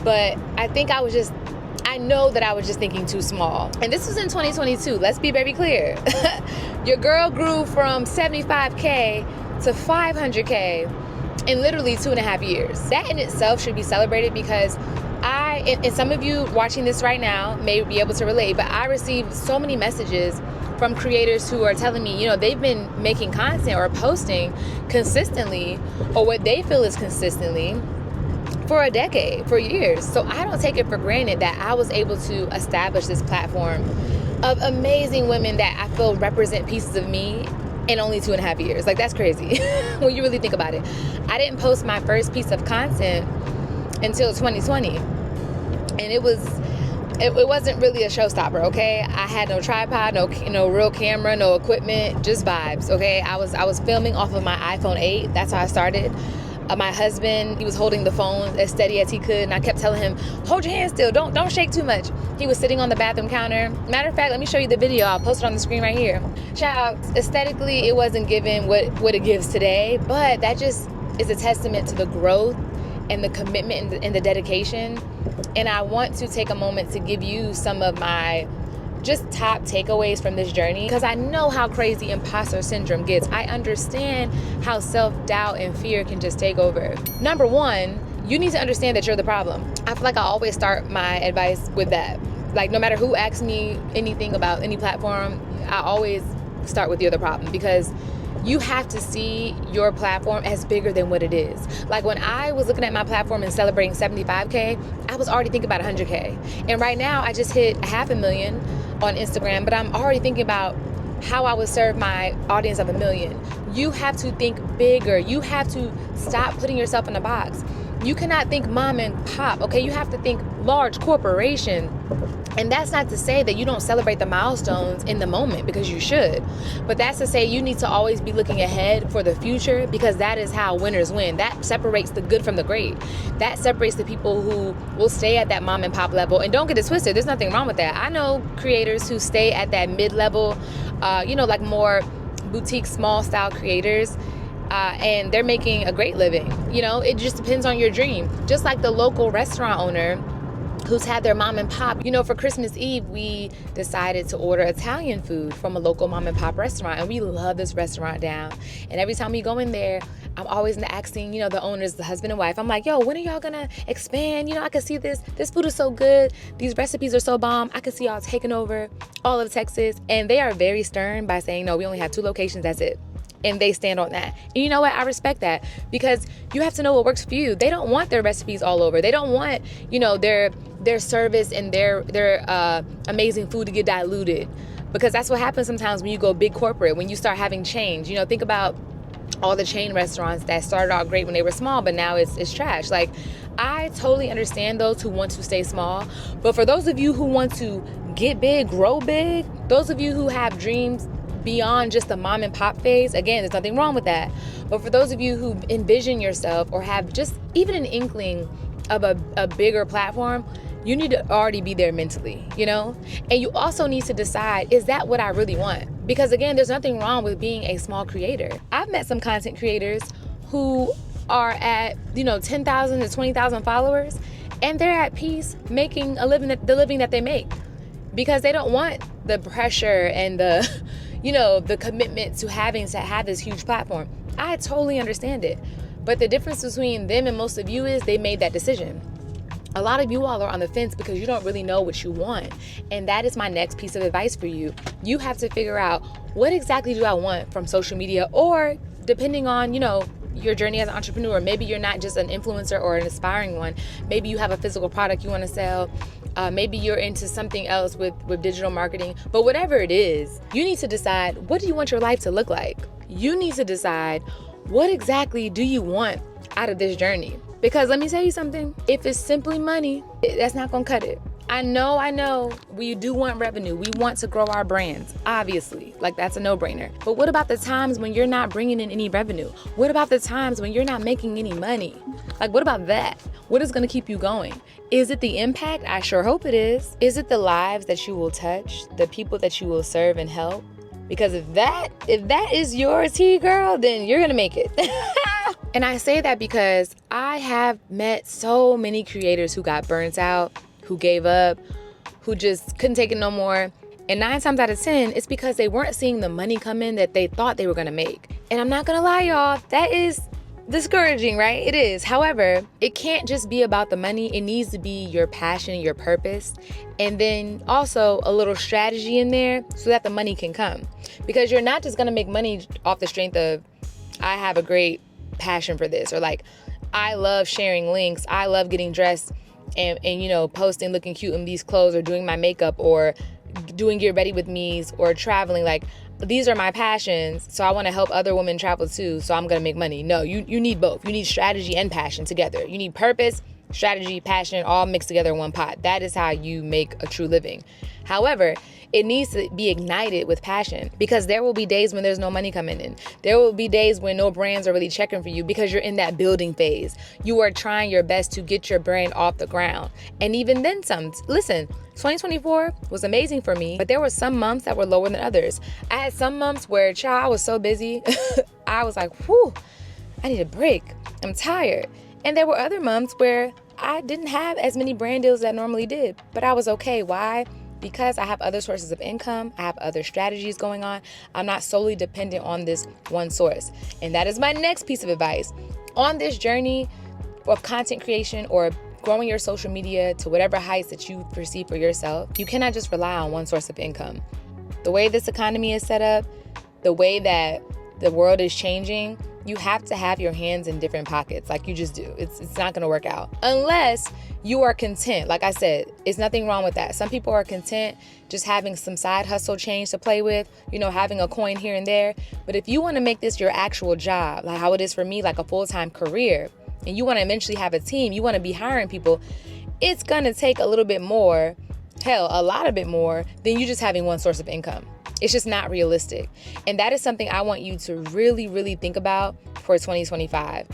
A: But I think I know that I was just thinking too small. And this was in 2022. Let's be very clear. Your girl grew from 75K to 500K in literally 2.5 years. That in itself should be celebrated, because and some of you watching this right now may be able to relate, but I received so many messages from creators who are telling me, you know, they've been making content or posting consistently, or what they feel is consistently, for a decade, for years. So I don't take it for granted that I was able to establish this platform of amazing women that I feel represent pieces of me in only 2.5 years. Like, that's crazy when you really think about it. I didn't post my first piece of content until 2020, and it wasn't really a showstopper, okay? I had no tripod, no real camera, no equipment, just vibes, okay? I was filming off of my iPhone 8. That's how I started. My husband, he was holding the phone as steady as he could, and I kept telling him, hold your hand still, don't shake too much. He was sitting on the bathroom counter. Matter of fact, let me show you the video. I'll post it on the screen right here. Child, aesthetically, it wasn't giving what it gives today, but that just is a testament to the growth and the commitment and the dedication. And I want to take a moment to give you some of my just top takeaways from this journey, because I know how crazy imposter syndrome gets. I understand how self-doubt and fear can just take over. Number one, you need to understand that you're the problem. I feel like I always start my advice with that. Like, no matter who asks me anything about any platform, I always start with you're the problem, because you have to see your platform as bigger than what it is. Like, when I was looking at my platform and celebrating 75K, I was already thinking about 100K. And right now I just hit 500,000 on Instagram, but I'm already thinking about how I would serve my audience of 1 million. You have to think bigger. You have to stop putting yourself in a box. You cannot think mom and pop, okay? You have to think large corporation. And that's not to say that you don't celebrate the milestones in the moment, because you should. But that's to say you need to always be looking ahead for the future, because that is how winners win. That separates the good from the great. That separates the people who will stay at that mom and pop level. And don't get it twisted, there's nothing wrong with that. I know creators who stay at that mid-level, like more boutique, small style creators, and they're making a great living. You know, it just depends on your dream. Just like the local restaurant owner who's had their mom and pop. You know, for Christmas Eve, we decided to order Italian food from a local mom and pop restaurant, and we love this restaurant down. And every time we go in there, I'm always asking, you know, the owners, the husband and wife, I'm like, yo, when are y'all gonna expand? You know, I can see this food is so good. These recipes are so bomb. I can see y'all taking over all of Texas. And they are very stern by saying, no, we only have 2 locations, that's it. and they stand on that. And you know what? I respect that, because you have to know what works for you. They don't want their recipes all over. They don't want, you know, their service and their amazing food to get diluted, because that's what happens sometimes when you go big corporate, when you start having change. You know, think about all the chain restaurants that started out great when they were small, but now it's trash. Like, I totally understand those who want to stay small, but for those of you who want to get big, grow big, those of you who have dreams beyond just the mom and pop phase, again, there's nothing wrong with that. But for those of you who envision yourself or have just even an inkling of a bigger platform, you need to already be there mentally, you know? And you also need to decide, is that what I really want? Because again, there's nothing wrong with being a small creator. I've met some content creators who are at, you know, 10,000 to 20,000 followers, and they're at peace making the living that they make, because they don't want the pressure and the, you know, the commitment to having to have this huge platform. I totally understand it. But the difference between them and most of you is they made that decision. A lot of you all are on the fence because you don't really know what you want. And that is my next piece of advice for you. You have to figure out, what exactly do I want from social media? Or depending on, you know, your journey as an entrepreneur, maybe you're not just an influencer or an aspiring one. Maybe you have a physical product you want to sell. Maybe you're into something else with digital marketing. But whatever it is, you need to decide, what do you want your life to look like? You need to decide, what exactly do you want out of this journey? Because let me tell you something, if it's simply money, that's not gonna cut it. I know, we do want revenue. We want to grow our brands, obviously. Like, that's a no-brainer. But what about the times when you're not bringing in any revenue? What about the times when you're not making any money? Like, what about that? What is gonna keep you going? Is it the impact? I sure hope it is. Is it the lives that you will touch, the people that you will serve and help? Because if that is your tea, girl, then you're gonna make it. And I say that because I have met so many creators who got burnt out, who gave up, who just couldn't take it no more. And 9 times out of 10, it's because they weren't seeing the money come in that they thought they were gonna make. And I'm not gonna lie, y'all, that is discouraging, right? It is. However, it can't just be about the money. It needs to be your passion, your purpose, and then also a little strategy in there so that the money can come. Because you're not just gonna make money off the strength of, I have a great passion for this, or like, I love sharing links, I love getting dressed and you know, posting looking cute in these clothes, or doing my makeup, or doing get ready with me's, or traveling. Like, these are my passions, so I want to help other women travel too, so I'm gonna make money. No, you need both. You need strategy and passion together. You need purpose, strategy, passion, all mixed together in one pot. That is how you make a true living. However, it needs to be ignited with passion, because there will be days when there's no money coming in. There will be days when no brands are really checking for you, because you're in that building phase. You are trying your best to get your brand off the ground. And even then some. Listen, 2024 was amazing for me, but there were some months that were lower than others. I had some months where, child, I was so busy. I was like, whew, I need a break. I'm tired. And there were other months where I didn't have as many brand deals as I normally did, but I was okay. Why? Because I have other sources of income. I have other strategies going on. I'm not solely dependent on this one source. And that is my next piece of advice. On this journey of content creation or growing your social media to whatever heights that you perceive for yourself, you cannot just rely on one source of income. The way this economy is set up, the way that the world is changing, you have to have your hands in different pockets, like you just do. It's not gonna work out unless you are content. Like I said, it's nothing wrong with that. Some people are content just having some side hustle change to play with, you know, having a coin here and there. But if you wanna make this your actual job, like how it is for me, like a full-time career, and you wanna eventually have a team, you wanna be hiring people, it's gonna take a little bit more, hell, a lot of bit more than you just having one source of income. It's just not realistic. And that is something I want you to really, really think about for 2025.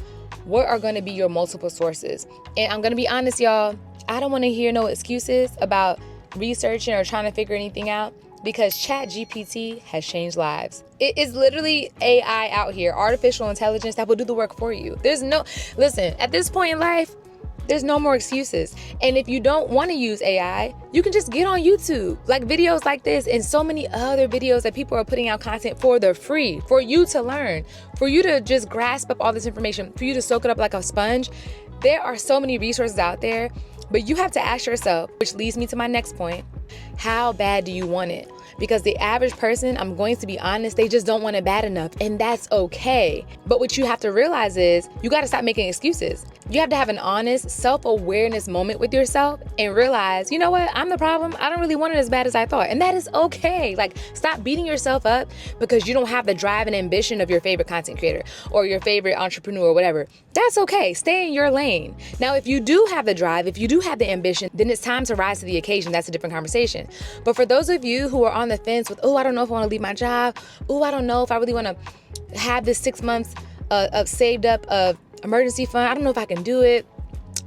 A: What are going to be your multiple sources? And I'm going to be honest, y'all, I don't want to hear no excuses about researching or trying to figure anything out, because ChatGPT has changed lives. It is literally AI out here, artificial intelligence that will do the work for you. Listen, at this point in life, there's no more excuses. And if you don't want to use AI, you can just get on YouTube, like videos like this and so many other videos that people are putting out content for. They're free for you to learn, for you to just grasp up all this information, for you to soak it up like a sponge. There are so many resources out there, but you have to ask yourself, which leads me to my next point, how bad do you want it? because the average person, I'm going to be honest, they just don't want it bad enough, and that's okay. But what you have to realize is you got to stop making excuses. You have to have an honest self-awareness moment with yourself and realize, you know what, I'm the problem. I don't really want it as bad as I thought, and that is okay. Like, stop beating yourself up because you don't have the drive and ambition of your favorite content creator or your favorite entrepreneur or whatever. That's okay. Stay in your lane. Now, if you do have the drive, if you do have the ambition, then it's time to rise to the occasion. That's a different conversation. But for those of you who are on the fence with, oh, I don't know if I want to leave my job. Oh, I don't know if I really want to have this 6 months of saved up of emergency fund. I don't know if I can do it.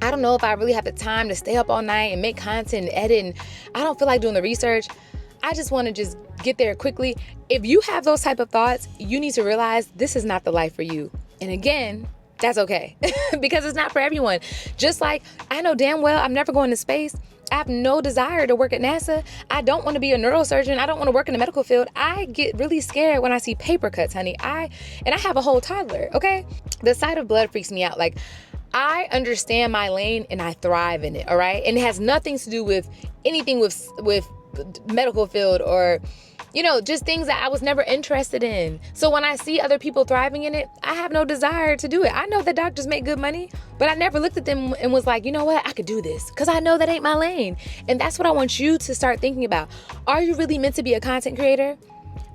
A: I don't know if I really have the time to stay up all night and make content and edit. And I don't feel like doing the research. I just want to just get there quickly. If you have those type of thoughts, you need to realize this is not the life for you. And again, that's okay because it's not for everyone. Just like I know damn well I'm never going to space. I have no desire to work at NASA. I don't want to be a neurosurgeon. I don't want to work in the medical field. I get really scared when I see paper cuts, honey. I have a whole toddler, okay? The sight of blood freaks me out. Like, I understand my lane and I thrive in it, all right? And it has nothing to do with anything with medical field or, you know, just things that I was never interested in. So when I see other people thriving in it, I have no desire to do it. I know that doctors make good money, but I never looked at them and was like, you know what, I could do this because I know that ain't my lane. And that's what I want you to start thinking about. Are you really meant to be a content creator?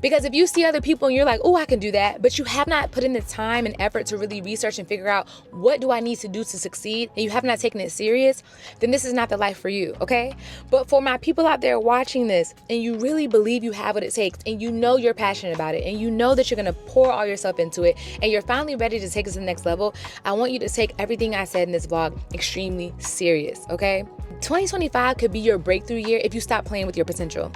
A: Because if you see other people and you're like, oh, I can do that, but you have not put in the time and effort to really research and figure out what do I need to do to succeed, and you have not taken it serious, then this is not the life for you, okay? But for my people out there watching this, and you really believe you have what it takes, and you know you're passionate about it, and you know that you're gonna pour all yourself into it, and you're finally ready to take it to the next level, I want you to take everything I said in this vlog extremely serious, okay? 2025 could be your breakthrough year if you stop playing with your potential.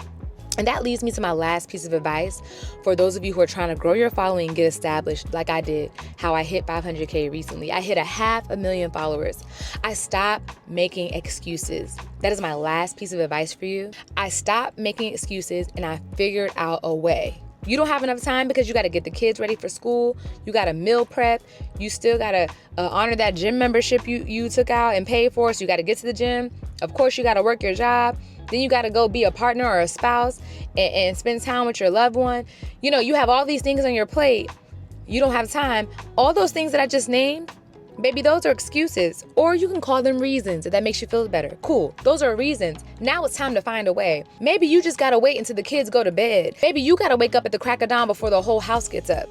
A: And that leads me to my last piece of advice for those of you who are trying to grow your following and get established like I did, how I hit 500K recently. I hit 500,000 followers. I stopped making excuses. That is my last piece of advice for you. I stopped making excuses and I figured out a way. You don't have enough time because you got to get the kids ready for school. You got to meal prep. You still got to honor that gym membership you took out and paid for. So you got to get to the gym. Of course, you got to work your job. Then you got to go be a partner or a spouse and spend time with your loved one. You know, you have all these things on your plate. You don't have time. All those things that I just named, baby, those are excuses. Or you can call them reasons if that makes you feel better. Cool. Those are reasons. Now it's time to find a way. Maybe you just got to wait until the kids go to bed. Maybe you got to wake up at the crack of dawn before the whole house gets up.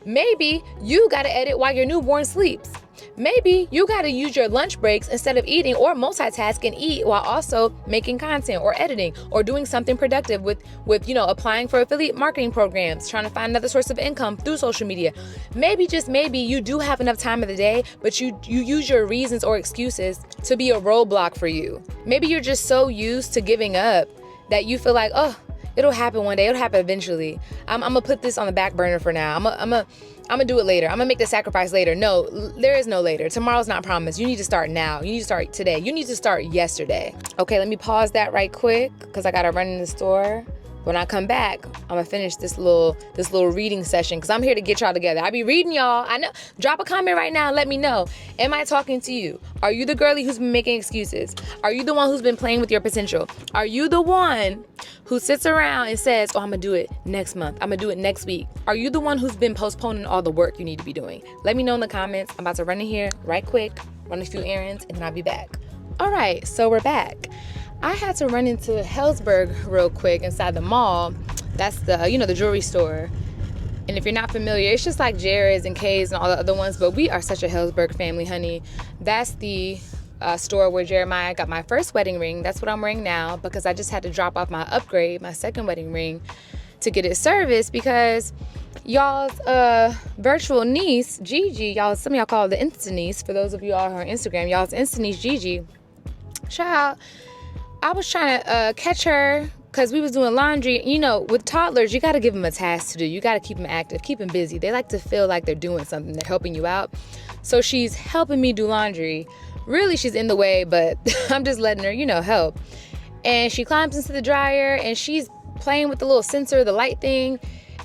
A: Maybe you got to edit while your newborn sleeps. Maybe you got to use your lunch breaks instead of eating, or multitask and eat while also making content or editing or doing something productive with you know, applying for affiliate marketing programs, trying to find another source of income through social media. Maybe, just maybe, you do have enough time of the day, but you use your reasons or excuses to be a roadblock for you. Maybe you're just so used to giving up that you feel like, oh, it'll happen one day. It'll happen eventually. I'm gonna put this on the back burner for now. I'm gonna do it later. I'm gonna make the sacrifice later. No, there is no later. Tomorrow's not promised. You need to start now. You need to start today. You need to start yesterday. Okay, let me pause that right quick because I gotta run in the store. When I come back, I'm gonna finish this little reading session because I'm here to get y'all together. I be reading y'all. I know. Drop a comment right now and let me know. Am I talking to you? Are you the girly who's been making excuses? Are you the one who's been playing with your potential? Are you the one who sits around and says, oh, I'm gonna do it next month. I'm gonna do it next week. Are you the one who's been postponing all the work you need to be doing? Let me know in the comments. I'm about to run in here right quick, run a few errands, and then I'll be back. All right, so we're back. I had to run into Helzberg real quick inside the mall. That's the, you know, the jewelry store. And if you're not familiar, it's just like Jared's and Kay's and all the other ones, but we are such a Helzberg family, honey. That's the store where Jeremiah got my first wedding ring. That's what I'm wearing now because I just had to drop off my upgrade, my second wedding ring, to get it serviced because y'all's virtual niece, Gigi, some of y'all call her the Insta niece. For those of you all who are on Instagram, y'all's Insta niece, Gigi. Child, I was trying to catch her because we was doing laundry. You know, with toddlers, you got to give them a task to do. You got to keep them active, keep them busy. They like to feel like they're doing something. They're helping you out. So she's helping me do laundry. Really, she's in the way, but I'm just letting her, you know, help. And she climbs into the dryer and she's playing with the little sensor, the light thing.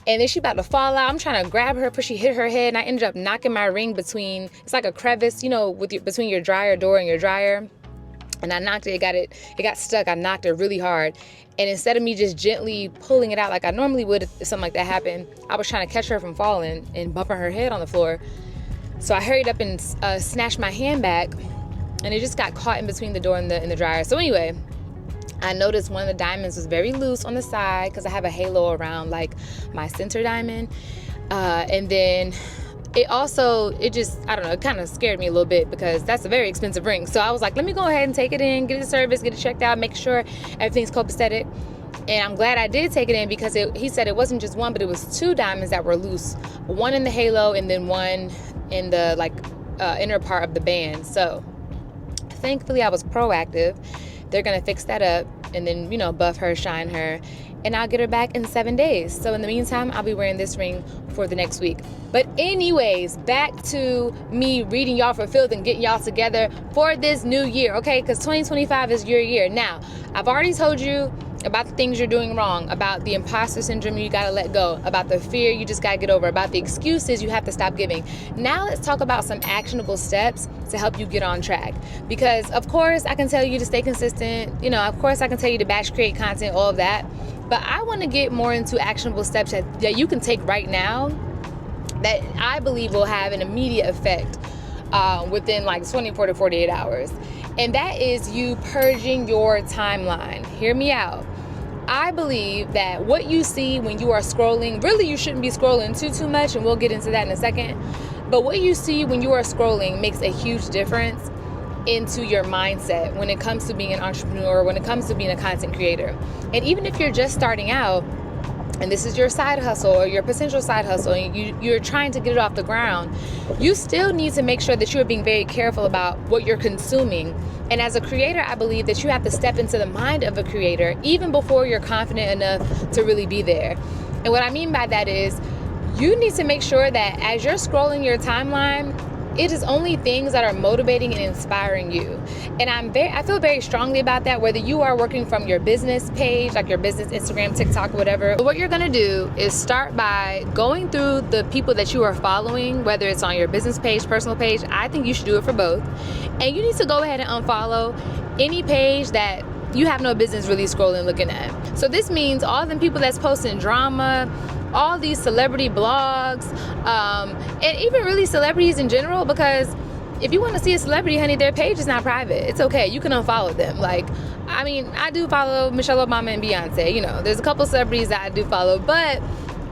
A: And then she about to fall out. I'm trying to grab her before she hit her head. And I ended up knocking my ring between, it's like a crevice, you know, between your dryer door and your dryer. and I knocked it. It got stuck. I knocked it really hard. And instead of me just gently pulling it out like I normally would if something like that happened, I was trying to catch her from falling and bumping her head on the floor. So I hurried up and snatched my hand back, and it just got caught in between the door and the dryer. So anyway, I noticed one of the diamonds was very loose on the side because I have a halo around like my center diamond. And then it just, I don't know, it kind of scared me a little bit because that's a very expensive ring. So I was like, let me go ahead and take it in, get it serviced, get it checked out, make sure everything's copacetic. And I'm glad I did take it in because he said it wasn't just one, but it was 2 diamonds that were loose. One in the halo and then one in the inner part of the band. So thankfully I was proactive. They're gonna fix that up and then, buff her, shine her, and I'll get her back in 7 days. So in the meantime, I'll be wearing this ring for the next week. But anyways, back to me reading y'all for filth and getting y'all together for this new year, okay? Because 2025 is your year. Now, I've already told you about the things you're doing wrong, about the imposter syndrome you gotta let go, about the fear you just gotta get over, about the excuses you have to stop giving. Now let's talk about some actionable steps to help you get on track. Because of course I can tell you to stay consistent, of course I can tell you to batch create content, all of that, but I want to get more into actionable steps that you can take right now that I believe will have an immediate effect within like 24 to 48 hours. And that is you purging your timeline. Hear me out. I believe that what you see when you are scrolling, really you shouldn't be scrolling too much, and we'll get into that in a second. But what you see when you are scrolling makes a huge difference into your mindset when it comes to being an entrepreneur, when it comes to being a content creator. And even if you're just starting out, and this is your side hustle or your potential side hustle, and you're trying to get it off the ground, you still need to make sure that you're being very careful about what you're consuming. And as a creator, I believe that you have to step into the mind of a creator even before you're confident enough to really be there. And what I mean by that is you need to make sure that as you're scrolling your timeline, it is only things that are motivating and inspiring you. And I feel very strongly about that, whether you are working from your business page, like your business Instagram, TikTok, whatever. What you're gonna do is start by going through the people that you are following, whether it's on your business page, personal page. I think you should do it for both. And you need to go ahead and unfollow any page that you have no business really scrolling looking at. So this means all the people that's posting drama, all these celebrity blogs, and even really celebrities in general, because if you want to see a celebrity, honey, their page is not private. It's okay. You can unfollow them. I do follow Michelle Obama and Beyonce. There's a couple celebrities that I do follow, but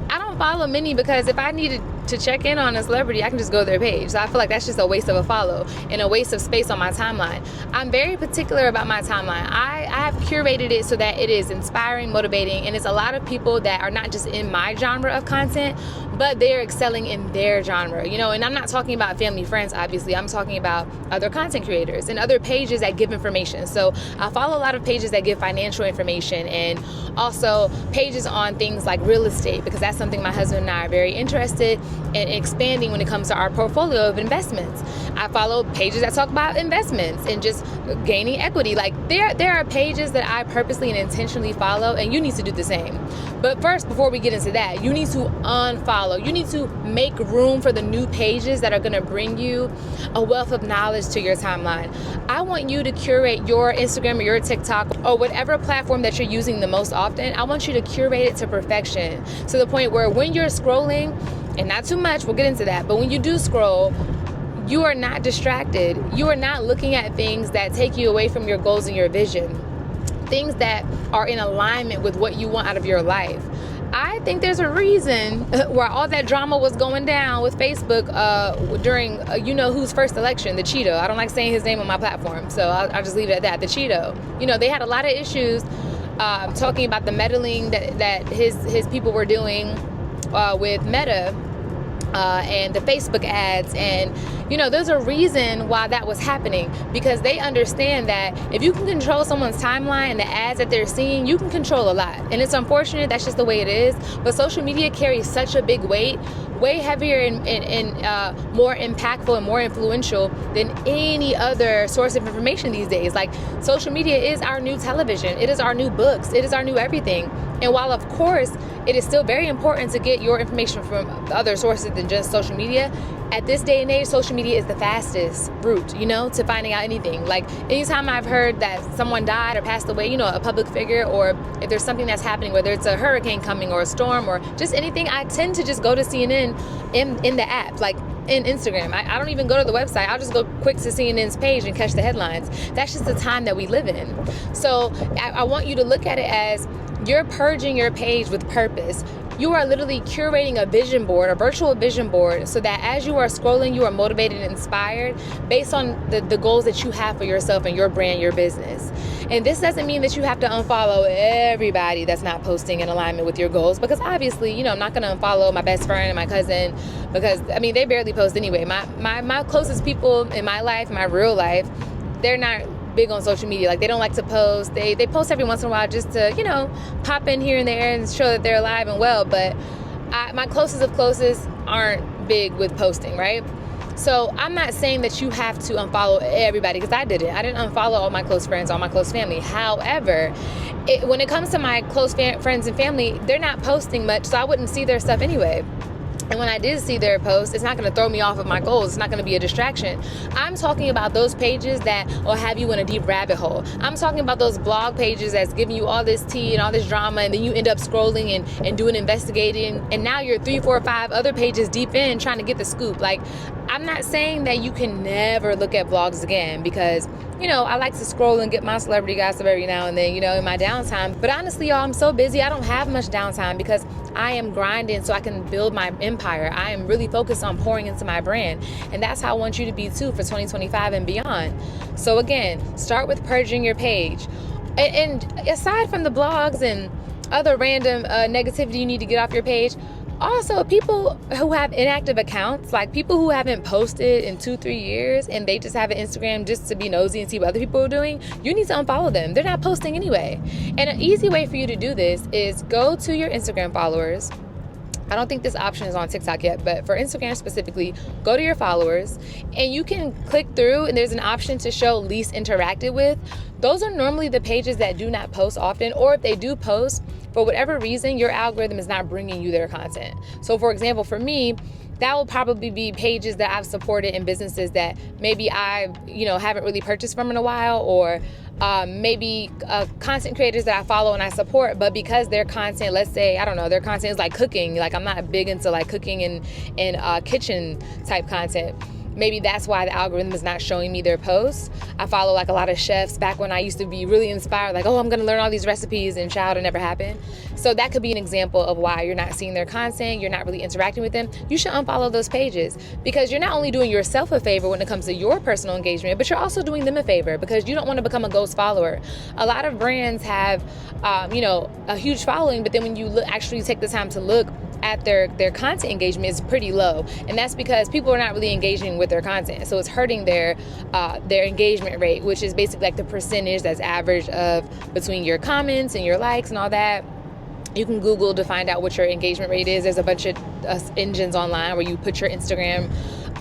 A: I don't follow many because if I needed to check in on a celebrity, I can just go to their page. So I feel like that's just a waste of a follow and a waste of space on my timeline. I'm very particular about my timeline. I have curated it so that it is inspiring, motivating, and it's a lot of people that are not just in my genre of content, but they're excelling in their genre, and I'm not talking about family friends, obviously. I'm talking about other content creators and other pages that give information. So I follow a lot of pages that give financial information, and also pages on things like real estate, because that's something my husband and I are very interested in expanding when it comes to our portfolio of investments. I follow pages that talk about investments and just gaining equity. There are pages that I purposely and intentionally follow, and you need to do the same. But first, before we get into that, you need to unfollow. You need to make room for the new pages that are going to bring you a wealth of knowledge to your timeline. I want you to curate your Instagram or your TikTok or whatever platform that you're using the most often. I want you to curate it to perfection, to the point where when you're scrolling, and not too much, we'll get into that, but when you do scroll, you are not distracted. You are not looking at things that take you away from your goals and your vision, things that are in alignment with what you want out of your life. I think there's a reason where all that drama was going down with Facebook during whose first election, the Cheeto. I don't like saying his name on my platform, so I'll just leave it at that, the Cheeto. They had a lot of issues talking about the meddling that his people were doing with Meta and the Facebook ads, and there's a reason why that was happening, because they understand that if you can control someone's timeline and the ads that they're seeing, you can control a lot. And it's unfortunate, that's just the way it is, but social media carries such a big weight, way heavier and more impactful and more influential than any other source of information these days. Like, social media is our new television, it is our new books, it is our new everything. And while of course it is still very important to get your information from other sources than just social media, at this day and age, social media is the fastest route, you know, to finding out anything. Like anytime I've heard that someone died or passed away, you know, a public figure, or if there's something that's happening, whether it's a hurricane coming or a storm or just anything, I tend to just go to CNN in the app, like in Instagram. I don't even go to the website. I'll just go quick to CNN's page and catch the headlines. That's just the time that we live in. So I want you to look at it as you're purging your page with purpose. You are literally curating a vision board, a virtual vision board, so that as you are scrolling, you are motivated and inspired based on the goals that you have for yourself and your brand, your business. And this doesn't mean that you have to unfollow everybody that's not posting in alignment with your goals, because obviously, you know, I'm not going to unfollow my best friend and my cousin because, I mean, they barely post anyway. My closest people in my life, my real life, they're not big on social media. Like, they don't like to post. They post every once in a while just to, you know, pop in here and there and show that they're alive and well. But my closest of closest aren't big with posting, right? So I'm not saying that you have to unfollow everybody, because I didn't unfollow all my close friends, all my close family. However, when it comes to my close friends and family, they're not posting much, so I wouldn't see their stuff anyway. And when I did see their post, it's not going to throw me off of my goals. It's not going to be a distraction. I'm talking about those pages that will have you in a deep rabbit hole. I'm talking about those blog pages that's giving you all this tea and all this drama, and then you end up scrolling and doing investigating, and now you're 3, 4, 5 other pages deep in trying to get the scoop. Like, I'm not saying that you can never look at blogs again, because, you know, I like to scroll and get my celebrity gossip every now and then, you know, in my downtime. But honestly, y'all, I'm so busy, I don't have much downtime, because I am grinding so I can build my empire. I am really focused on pouring into my brand. And that's how I want you to be too for 2025 and beyond. So again, start with purging your page. And aside from the blogs and other random negativity you need to get off your page, also people who have inactive accounts, like people who haven't posted in 2-3 years and they just have an Instagram just to be nosy and see what other people are doing, you need to unfollow them. They're not posting anyway. And an easy way for you to do this is go to your Instagram followers. I don't think this option is on TikTok yet, but for Instagram specifically, go to your followers and you can click through, and there's an option to show least interacted with. Those are normally the pages that do not post often, or if they do post, for whatever reason, your algorithm is not bringing you their content. So for example, for me, that will probably be pages that I've supported in businesses that maybe I, you know, haven't really purchased from in a while, or maybe content creators that I follow and I support, but because their content, let's say, I don't know, their content is like cooking. Like, I'm not big into like cooking and kitchen type content. Maybe that's why the algorithm is not showing me their posts. I follow like a lot of chefs back when I used to be really inspired, like, oh, I'm gonna learn all these recipes, and child, it never happened. So that could be an example of why you're not seeing their content, you're not really interacting with them. You should unfollow those pages, because you're not only doing yourself a favor when it comes to your personal engagement, but you're also doing them a favor, because you don't want to become a ghost follower. A lot of brands have, you know, a huge following, but then when you actually take the time to look at their content engagement, is pretty low, and that's because people are not really engaging with their content. So it's hurting their engagement rate, which is basically like the percentage that's average of between your comments and your likes and all that. You can Google to find out what your engagement rate is. There's a bunch of engines online where you put your Instagram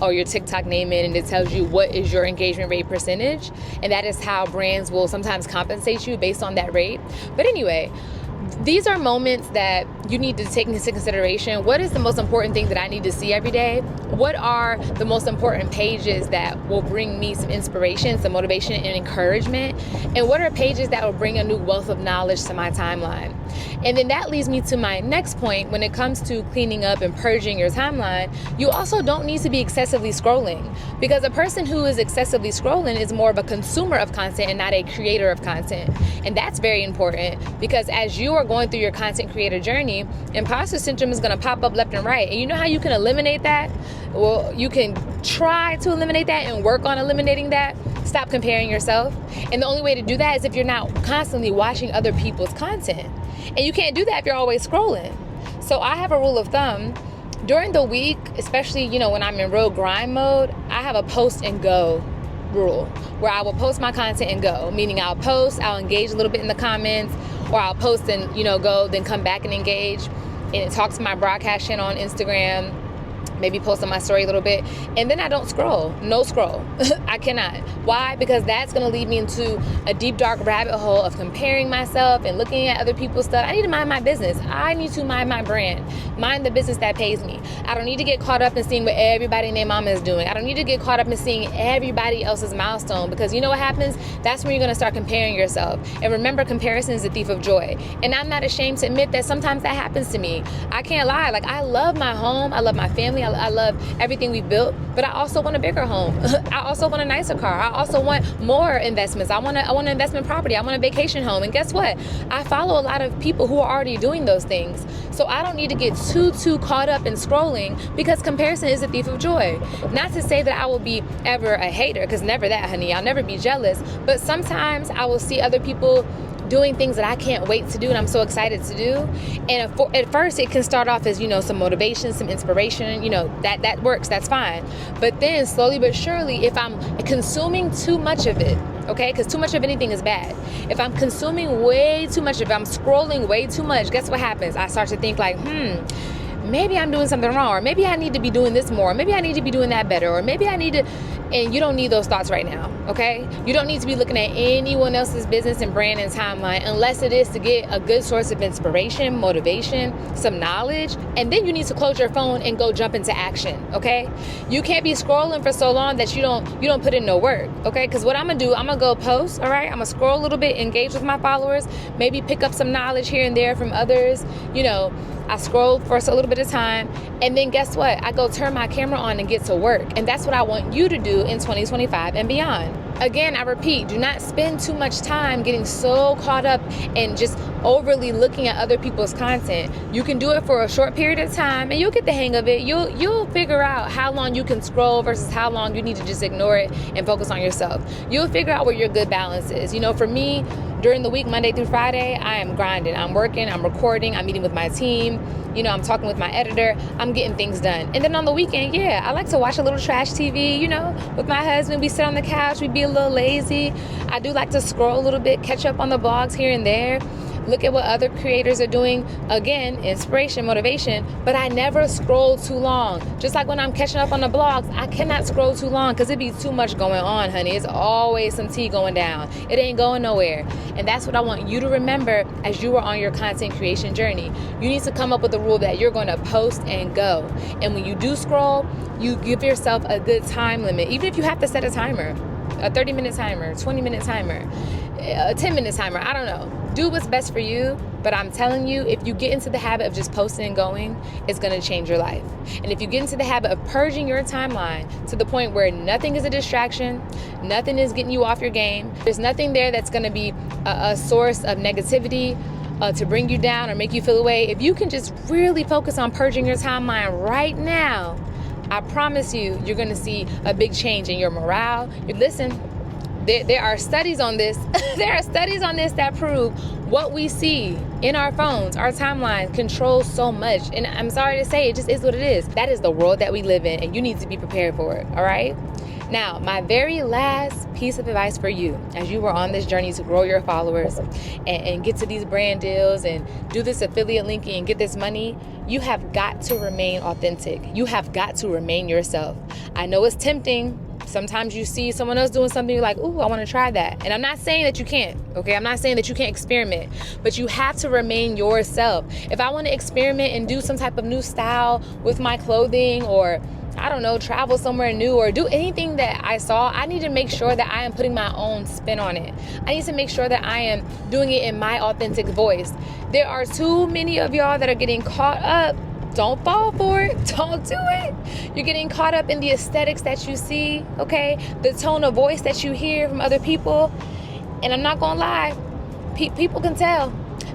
A: or your TikTok name in, and it tells you what is your engagement rate percentage, and that is how brands will sometimes compensate you based on that rate. But anyway, these are moments that you need to take into consideration. What is the most important thing that I need to see every day? What are the most important pages that will bring me some inspiration, some motivation and encouragement? And what are pages that will bring a new wealth of knowledge to my timeline? And then that leads me to my next point. When it comes to cleaning up and purging your timeline, you also don't need to be excessively scrolling, because a person who is excessively scrolling is more of a consumer of content and not a creator of content. And that's very important, because as you are going through your content creator journey, imposter syndrome is going to pop up left and right. And you know how you can eliminate that? Well, you can try to eliminate that and work on eliminating that. Stop comparing yourself. And the only way to do that is if you're not constantly watching other people's content. And you can't do that if you're always scrolling. So I have a rule of thumb. During the week, especially, you know, when I'm in real grind mode, I have a post and go rule, where I will post my content and go, meaning I'll post, I'll engage a little bit in the comments, or I'll post and, you know, go, then come back and engage and talk to my broadcast channel on Instagram, maybe post on my story a little bit, and then I don't scroll. No scroll. I cannot. Why? Because that's going to lead me into a deep, dark rabbit hole of comparing myself and looking at other people's stuff. I need to mind my business. I need to mind my brand, mind the business that pays me. I don't need to get caught up in seeing what everybody and their mama is doing. I don't need to get caught up in seeing everybody else's milestone, because you know what happens? That's when you're going to start comparing yourself. And remember, comparison is the thief of joy. And I'm not ashamed to admit that sometimes that happens to me. I can't lie. Like, I love my home. I love my family. I love everything we built, but I also want a bigger home. I also want a nicer car. I also want more investments. I want an investment property. I want a vacation home. And guess what? I follow a lot of people who are already doing those things. So I don't need to get too caught up in scrolling, because comparison is a thief of joy. Not to say that I will be ever a hater, because never that, honey. I'll never be jealous. But sometimes I will see other people doing things that I can't wait to do and I'm so excited to do. And at first it can start off as, you know, some motivation, some inspiration, you know, that works, that's fine. But then slowly but surely, if I'm consuming too much of it, okay, because too much of anything is bad. If I'm consuming way too much of it, I'm scrolling way too much, guess what happens? I start to think like, maybe I'm doing something wrong, or maybe I need to be doing this more, or maybe I need to be doing that better, or maybe I need to, and you don't need those thoughts right now, okay? You don't need to be looking at anyone else's business and brand and timeline unless it is to get a good source of inspiration, motivation, some knowledge, and then you need to close your phone and go jump into action, okay? You can't be scrolling for so long that you don't put in no work, okay? Because what I'm gonna do, I'm gonna go post, all right? I'm gonna scroll a little bit, engage with my followers, maybe pick up some knowledge here and there from others, you know. I scroll for a little bit of time, and then guess what? I go turn my camera on and get to work. And that's what I want you to do in 2025 and beyond. Again, I repeat, do not spend too much time getting so caught up and just overly looking at other people's content. You can do it for a short period of time and you'll get the hang of it. You'll figure out how long you can scroll versus how long you need to just ignore it and focus on yourself. You'll figure out where your good balance is. You know, for me, during the week, Monday through Friday, I am grinding. I'm working, I'm recording, I'm meeting with my team. You know, I'm talking with my editor. I'm getting things done. And then on the weekend, yeah, I like to watch a little trash TV, you know, with my husband. We sit on the couch, we be a little lazy. I do like to scroll a little bit, catch up on the blogs here and there. Look at what other creators are doing. Again, inspiration, motivation, but I never scroll too long. Just like when I'm catching up on the blogs, I cannot scroll too long because it be too much going on, honey. It's always some tea going down. It ain't going nowhere. And that's what I want you to remember as you are on your content creation journey. You need to come up with a rule that you're going to post and go. And when you do scroll, you give yourself a good time limit. Even if you have to set a timer, a 30-minute timer, 20-minute timer, a 10-minute timer, I don't know. Do what's best for you, but I'm telling you, if you get into the habit of just posting and going, it's gonna change your life. And if you get into the habit of purging your timeline to the point where nothing is a distraction, nothing is getting you off your game, there's nothing there that's gonna be a source of negativity to bring you down or make you feel away. If you can just really focus on purging your timeline right now, I promise you, you're gonna see a big change in your morale. Listen, there are studies on this. There are studies on this that prove what we see in our phones, our timeline controls so much. And I'm sorry to say, it just is what it is. That is the world that we live in, and you need to be prepared for it, all right? Now, my very last piece of advice for you as you were on this journey to grow your followers and get to these brand deals and do this affiliate linking and get this money, you have got to remain authentic. You have got to remain yourself. I know it's tempting. Sometimes you see someone else doing something, you're like, ooh, I want to try that. And I'm not saying that you can't, okay? I'm not saying that you can't experiment, but you have to remain yourself. If I want to experiment and do some type of new style with my clothing, or I don't know, travel somewhere new or do anything that I saw, I need to make sure that I am putting my own spin on it. I need to make sure that I am doing it in my authentic voice. There are too many of y'all that are getting caught up. Don't fall for it. Don't do it. You're getting caught up in the aesthetics that you see, okay? The tone of voice that you hear from other people. And I'm not gonna lie, people can tell.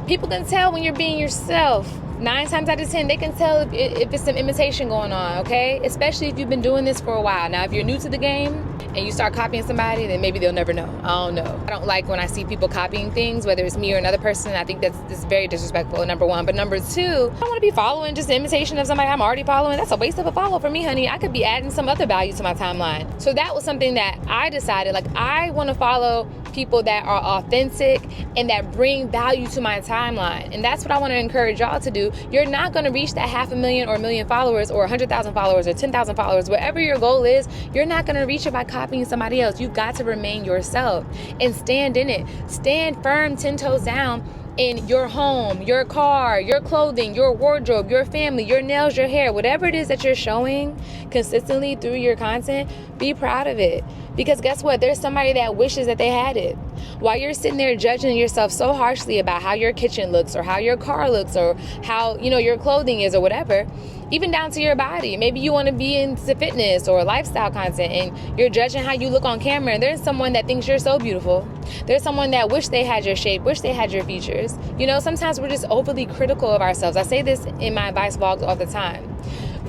A: People can tell when you're being yourself. 9 times out of 10, they can tell if it's some imitation going on, okay? Especially if you've been doing this for a while. Now, if you're new to the game and you start copying somebody, then maybe they'll never know. I don't know. I don't like when I see people copying things, whether it's me or another person. I think that's very disrespectful, number one. But number two, I don't want to be following just an imitation of somebody I'm already following. That's a waste of a follow for me, honey. I could be adding some other value to my timeline. So that was something that I decided, like, I want to follow people that are authentic and that bring value to my timeline. And that's what I want to encourage y'all to do. You're not going to reach that 500,000 or 1,000,000 followers or 100,000 followers or 10,000 followers, whatever your goal is. You're not going to reach it by copying somebody else. You've got to remain yourself and stand in it. Stand firm, 10 toes down in your home, your car, your clothing, your wardrobe, your family, your nails, your hair, whatever it is that you're showing consistently through your content. Be proud of it. Because guess what? There's somebody that wishes that they had it. While you're sitting there judging yourself so harshly about how your kitchen looks or how your car looks or how, your clothing is or whatever, even down to your body. Maybe you want to be into fitness or lifestyle content and you're judging how you look on camera, and there's someone that thinks you're so beautiful. There's someone that wish they had your shape, wish they had your features. Sometimes we're just overly critical of ourselves. I say this in my advice vlogs all the time.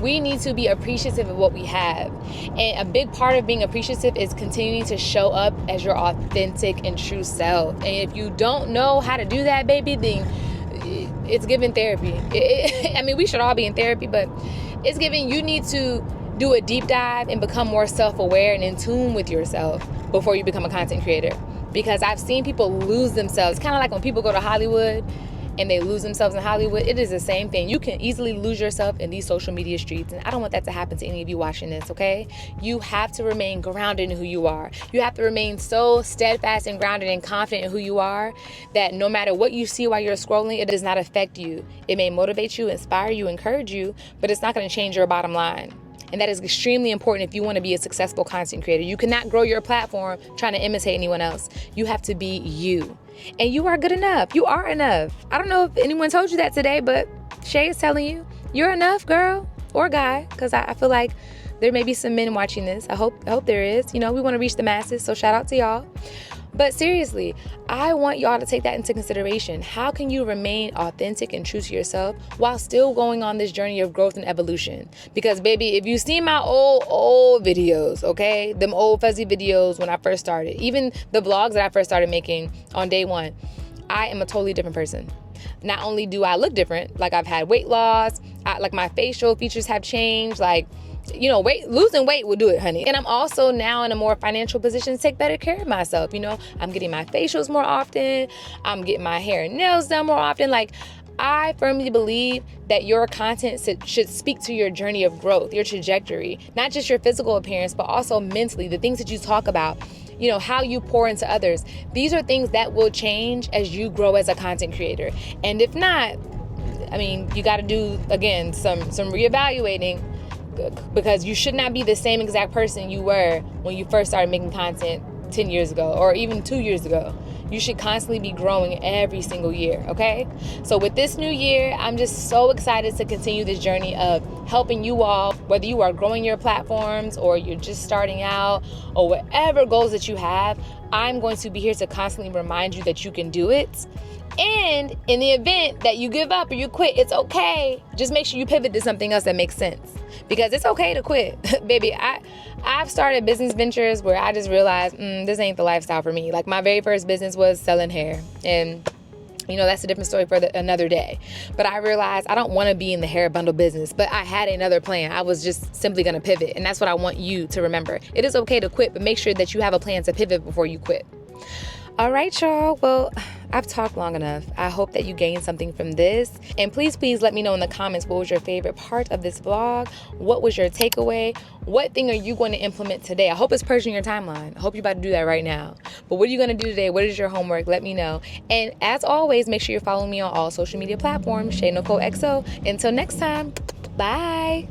A: We need to be appreciative of what we have. And a big part of being appreciative is continuing to show up as your authentic and true self. And if you don't know how to do that, baby, then it's giving therapy. We should all be in therapy, but it's giving, you need to do a deep dive and become more self-aware and in tune with yourself before you become a content creator. Because I've seen people lose themselves. Kind of like when people go to Hollywood and they lose themselves in Hollywood. It is the same thing. You can easily lose yourself in these social media streets, and I don't want that to happen to any of you watching this, okay? You have to remain grounded in who you are. You have to remain so steadfast and grounded and confident in who you are that no matter what you see while you're scrolling, it does not affect you. It may motivate you, inspire you, encourage you, but it's not going to change your bottom line. And that is extremely important if you want to be a successful content creator. You cannot grow your platform trying to imitate anyone else. You have to be you. And you are good enough. You are enough. I don't know if anyone told you that today, but Shay is telling you, you're enough, girl or guy, because I feel like there may be some men watching this. I hope there is. We want to reach the masses, so shout out to y'all. But seriously, I want y'all to take that into consideration. How can you remain authentic and true to yourself while still going on this journey of growth and evolution? Because baby, if you see my old videos, okay, them old fuzzy videos when I first started, even the vlogs that I first started making on day one, I am a totally different person. Not only do I look different, like I've had weight loss, like my facial features have changed, like losing weight will do it, honey. And I'm also now in a more financial position to take better care of myself. I'm getting my facials more often. I'm getting my hair and nails done more often. Like, I firmly believe that your content should speak to your journey of growth, your trajectory, not just your physical appearance, but also mentally, the things that you talk about, how you pour into others. These are things that will change as you grow as a content creator. And if not, you got to do, again, some reevaluating, because you should not be the same exact person you were when you first started making content 10 years ago or even 2 years ago. You should constantly be growing every single year, okay? So with this new year, I'm just so excited to continue this journey of helping you all, whether you are growing your platforms or you're just starting out or whatever goals that you have. I'm going to be here to constantly remind you that you can do it. And in the event that you give up or you quit, it's okay. Just make sure you pivot to something else that makes sense. Because it's okay to quit. Baby, I've started business ventures where I just realized, this ain't the lifestyle for me. Like, my very first business was selling hair. And, that's a different story for another day. But I realized I don't want to be in the hair bundle business. But I had another plan. I was just simply going to pivot. And that's what I want you to remember. It is okay to quit, but make sure that you have a plan to pivot before you quit. All right, y'all. Well, I've talked long enough. I hope that you gained something from this. And please let me know in the comments, what was your favorite part of this vlog? What was your takeaway? What thing are you going to implement today? I hope it's purging your timeline. I hope you're about to do that right now. But what are you going to do today? What is your homework? Let me know. And as always, make sure you're following me on all social media platforms, Shay Nicole XO. Until next time, bye.